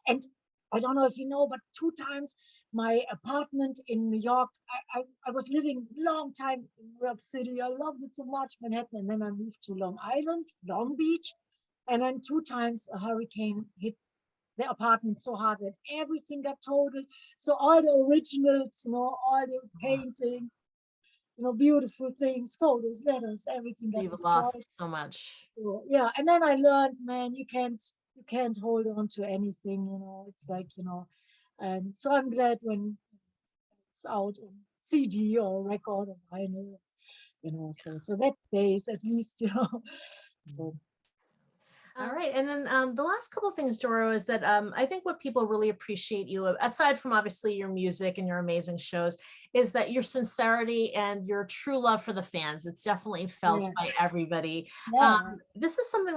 And I don't know if you know, but 2 times my apartment in New York, I was living long time in New York City. I loved it so much, Manhattan, and then I moved to Long Island, Long Beach, and then 2 times a hurricane hit the apartment so hard that everything got totaled. So all the originals, all the paintings, beautiful things, photos, letters, everything got You've destroyed. lost so much. So, yeah, and then I learned, man, you can't hold on to anything. It's like, and so I'm glad when it's out on CD or record or vinyl, so that stays at least, So All right. And then the last couple of things, Doro, is that I think what people really appreciate you, aside from obviously your music and your amazing shows, is that your sincerity and your true love for the fans. It's definitely felt yeah, by everybody. yeah, This is something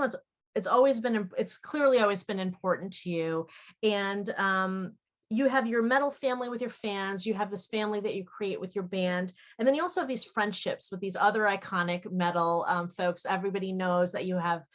it's clearly always been important to you. And you have your metal family with your fans, you have this family that you create with your band, and then you also have these friendships with these other iconic metal folks. Everybody knows that you had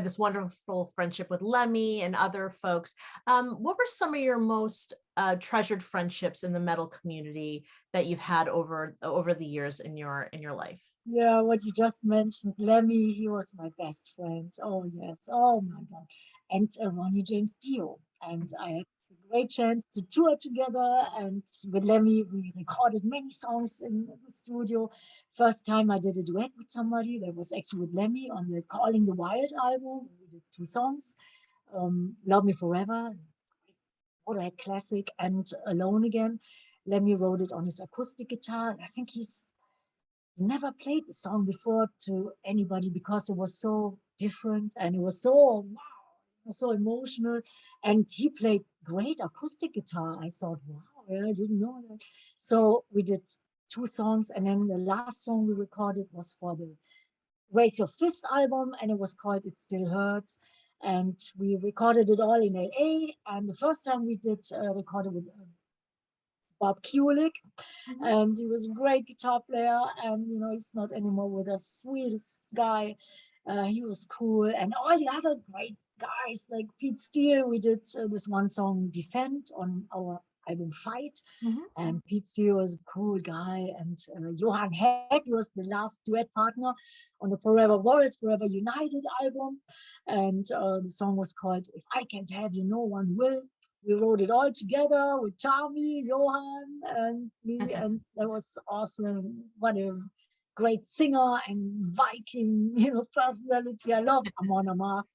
this wonderful friendship with Lemmy and other folks. What were some of your most treasured friendships in the metal community that you've had over the years in your life? yeah. What you just mentioned, Lemmy, he was my best friend. Oh yes, oh my God, and Ronnie James Dio, and I had a great chance to tour together. And with Lemmy, we recorded many songs in the studio. First time I did a duet with somebody, that was actually with Lemmy on the Calling the Wild album. We did 2 songs, Love Me Forever, Motorhead classic, and Alone Again. Lemmy wrote it on his acoustic guitar. I think he's never played the song before to anybody because it was so different and it was so wow, it was so emotional. And he played great acoustic guitar. I thought, wow, yeah, I didn't know that. So we did 2 songs, and then the last song we recorded was for the Raise Your Fist album, and it was called It Still Hurts. And we recorded it all in LA. And the first time we did record it with Bob Kulick, and he was a great guitar player. And he's not anymore with us. Sweetest guy. He was cool, and all the other great guys like Pete Steele. We did this one song, Descent, on our album Fight. And Pete Steele was a cool guy, and Johan Heck was the last duet partner on the Forever Warriors, Forever United album. And the song was called If I Can't Have You, No One Will. We wrote it all together with Tommy, Johan, and me, and that was awesome. What a great singer and Viking, personality. I love Amon Amarth.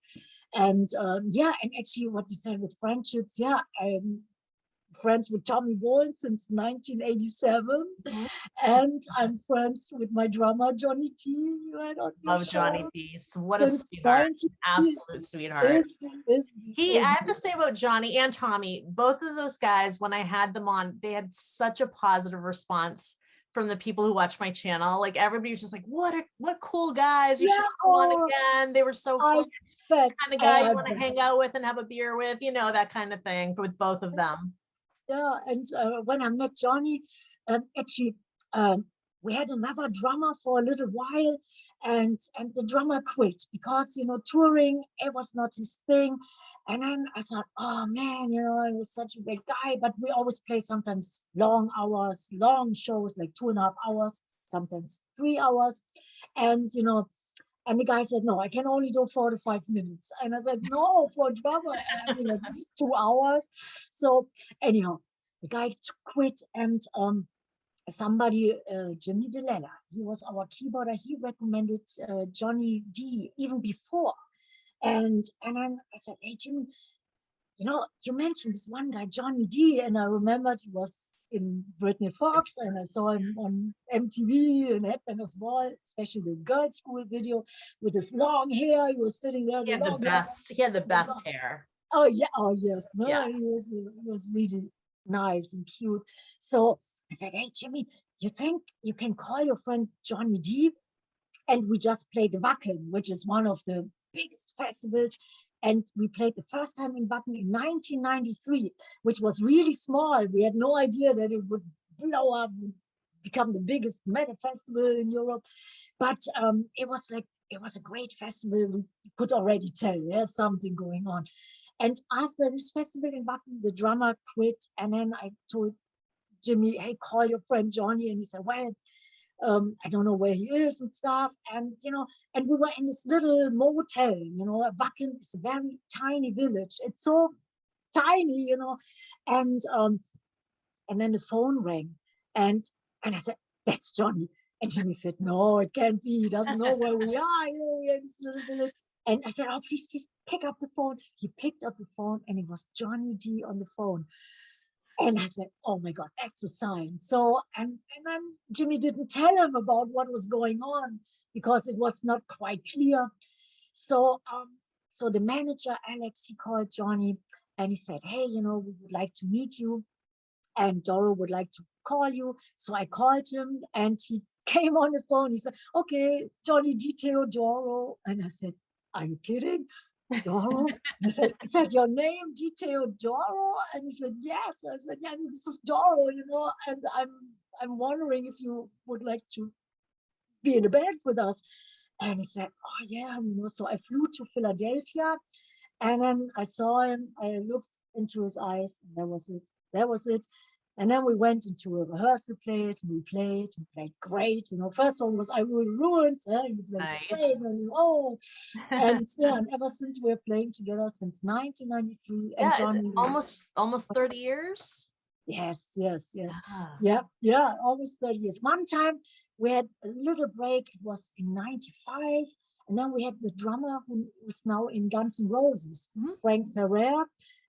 And and actually what you said with friendships, I'm friends with Tommy Boyle since 1987, and I'm friends with my drummer Johnny T. You had on your Love Johnny show Peace. What a since sweetheart. 19 Absolute sweetheart. I is have to say about Johnny and Tommy, both of those guys, when I had them on, they had such a positive response from the people who watch my channel. Like everybody was just like, what cool guys. You should come on again. They were so I fun. bet Kind of guy you want to bet. hang out with and have a beer with, that kind of thing with both of them. Yeah, and when I met Johnny, actually, um, we had another drummer for a little while, and the drummer quit because touring it was not his thing. And then I thought, oh man, he was such a great guy. But we always play sometimes long hours, long shows, like 2.5 hours, sometimes 3 hours, and and the guy said, no, I can only do 4 to 5 minutes. And I said, no, for a drummer, I mean, at least 2 hours. So anyhow, the guy quit, and somebody, Jimmy DeLella, he was our keyboarder. He recommended Johnny D even before. And then I said, hey, Jimmy, you mentioned this one guy, Johnny D, and I remembered he was in Britney Fox, and I saw him on MTV and Headbangers Ball, especially the girls' school video with his long hair. He was sitting there, He had the long best. He had the best hair. Oh yeah, oh yes, no, Yeah. he was really nice and cute. So I said, hey Jimmy, you think you can call your friend Johnny D? And we just played Wacken, which is one of the biggest festivals. And we played the first time in Wacken in 1993, which was really small. We had no idea that it would blow up, become the biggest metal festival in Europe. But it was a great festival. We could already tell there's something going on. And after this festival in Wacken, the drummer quit. And then I told Jimmy, hey, call your friend Johnny. And he said, well, I don't know where he is and stuff. And we were in this little motel, Wacken is a very tiny village. It's so tiny, and and then the phone rang, and I said, that's Johnny. And Jimmy said, no, it can't be. He doesn't know where we are. We're in this little village. And I said, oh, please, please pick up the phone. He picked up the phone, and it was Johnny D on the phone. And I said, oh my God, that's a sign. So, and then Jimmy didn't tell him about what was going on because it was not quite clear. So, so the manager, Alex, he called Johnny and he said, hey, we would like to meet you, and Doro would like to call you. So I called him, and he came on the phone. He said, okay, Johnny Detail Doro. And I said, are you kidding? Doro? Is that your name, Detail Doro? And he said, yes. I said, yeah, this is Doro, and I'm wondering if you would like to be in a band with us. And he said, oh yeah, so I flew to Philadelphia, and then I saw him, I looked into his eyes, and that was it. That was it. And then we went into a rehearsal place, and we played great. First song was I Will Ruins, we played Nice. great, and yeah, and ever since we're playing together since 1993, and Yeah, is it Johnny, almost 30 years? yes, yes, yes, Ah, yeah, almost 30 years. One time we had a little break. It was in '95, and then we had the drummer who is now in Guns N' Roses, mhm. Frank Ferrer,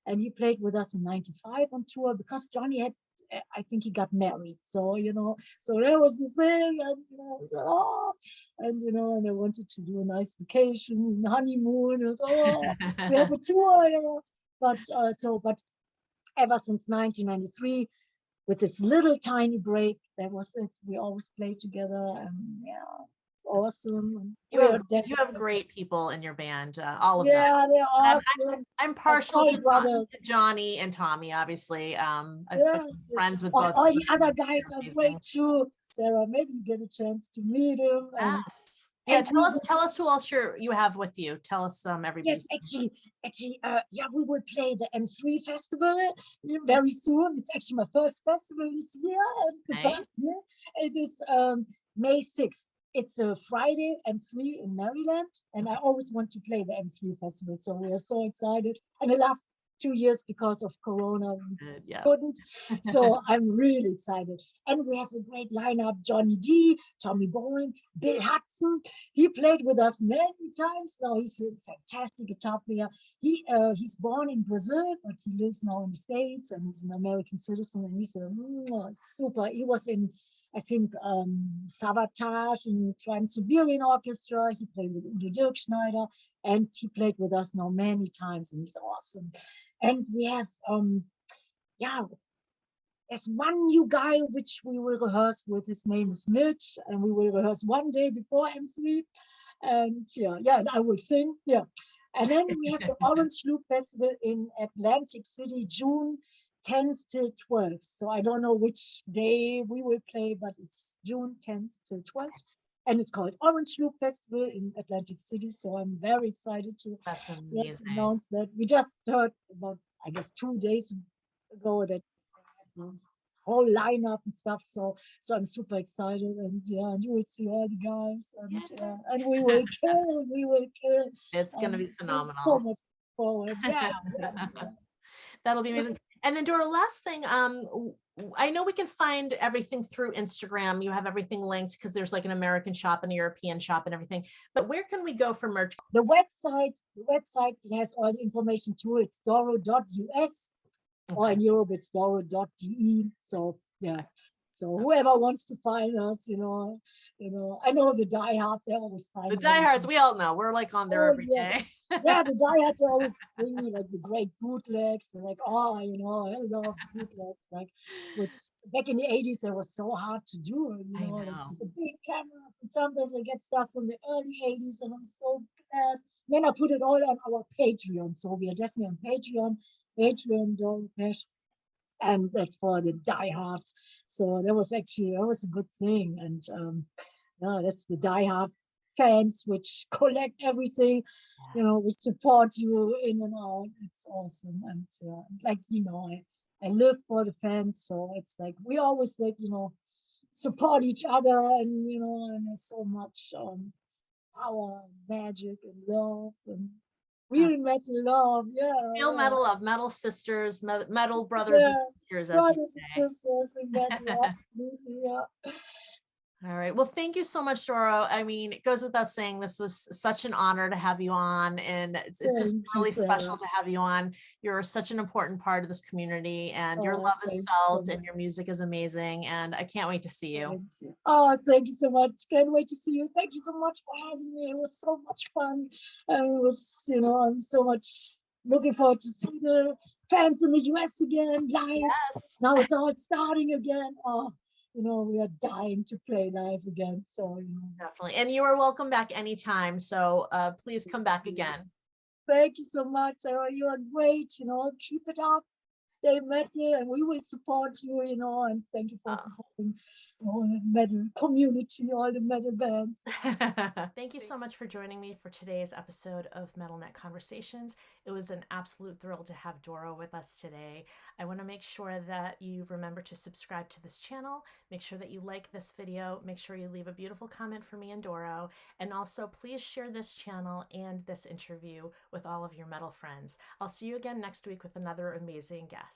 and he played with us in '95 on tour because Johnny had, I think he got married. So, so that was the thing. And, I said, oh, and I wanted to do a nice vacation, honeymoon. And, oh, we have a tour. But ever since 1993, with this little tiny break, that was it. We always played together, and yeah, it's awesome. And You we are have you definitely, have great people in your band, all of them. yeah, they're I'm awesome. I'm Our partial Paul brothers. to Johnny and Tommy, obviously. I've been Yes, yes. friends with All, both all of the them. other guys They're are amazing. great too. Sarah, maybe you get a chance to meet him. Yes. Yeah, And we will, tell us who else you have with you. Tell us yes, everybody's. actually, yeah, we will play the M3 festival very soon. It's actually my first festival this year, and the Nice. first year. It is May 6th. It's a Friday, M3 in Maryland, and I always want to play the M3 festival, so we are so excited. And the last 2 years, because of Corona, we Good. Yeah. couldn't. So I'm really excited. And we have a great lineup: Johnny D, Tommy Bowen, Bill Hudson. He played with us many times now. He's a fantastic guitar player. He's born in Brazil, but he lives now in the States, and he's an American citizen. And he's a super. He was in, I think, Sabotage and Trans-Siberian Orchestra. He played with Udo Dirkschneider, and he played with us now many times, and he's awesome. And we have, yeah, there's one new guy which we will rehearse with. His name is Mitch, and we will rehearse one day before M3. And yeah, and I will sing. Yeah. And then we have the Orange Loop Festival in Atlantic City, June 10th till 12th. So I don't know which day we will play, but it's June 10th till 12th. And it's called Orange Loop Festival in Atlantic City. So I'm very excited to That's amazing. announce that. We just heard about, I guess, 2 days ago that the whole lineup and stuff. So I'm super excited, and yeah, and you will see all the guys, and we will kill, we will kill. It's going to be I'm so phenomenal. much forward. Yeah, yeah, That'll be amazing. And then Dora, last thing, I know we can find everything through Instagram. You have everything linked because there's like an American shop and a European shop and everything. But where can we go for merch? The website it has all the information too. It's doro.us, or in Europe it's doro.de. So yeah. So whoever wants to find us, I know the diehards, they always find The diehards, we all know. We're like on there every day. Yeah, the diehards always bring me like the great bootlegs, and like, I love bootlegs, like, which back in the 80s they were so hard to do, I know. like with the big cameras, and sometimes I get stuff from the early 80s, and I'm so glad. Then I put it all on our Patreon, so we are definitely on Patreon.com, and that's for the diehards. So that was a good thing, and that's the diehard fans which collect everything, which support you in and out. It's awesome, and like I live for the fans, so it's like we always support each other, and and there's so much power, magic, and love, and real metal love. Yeah, Real metal love, metal sisters, metal brothers and sisters, as you say. Brothers and sisters in metal, absolutely, yeah. All right. Well, thank you so much, Doro. I mean, it goes without saying, this was such an honor to have you on, and it's just really special to have you on. You're such an important part of this community, and your love is felt, and your music is amazing, and I can't wait to see you. Oh, thank you so much. Can't wait to see you. Thank you so much for having me. It was so much fun, and it was, I'm so much looking forward to see the fans in the US again live. Yes. Now it's all starting again. Oh, we are dying to play live again. So, Definitely. And you are welcome back anytime. So please come back again. Thank you so much, Sarah. You are great. Keep it up. Stay metal, and we will support you, and thank you for supporting the metal community, all the metal bands. Thank you so much for joining me for today's episode of MetalNet Conversations. It was an absolute thrill to have Doro with us today. I want to make sure that you remember to subscribe to this channel, make sure that you like this video, make sure you leave a beautiful comment for me and Doro, and also please share this channel and this interview with all of your metal friends. I'll see you again next week with another amazing guest.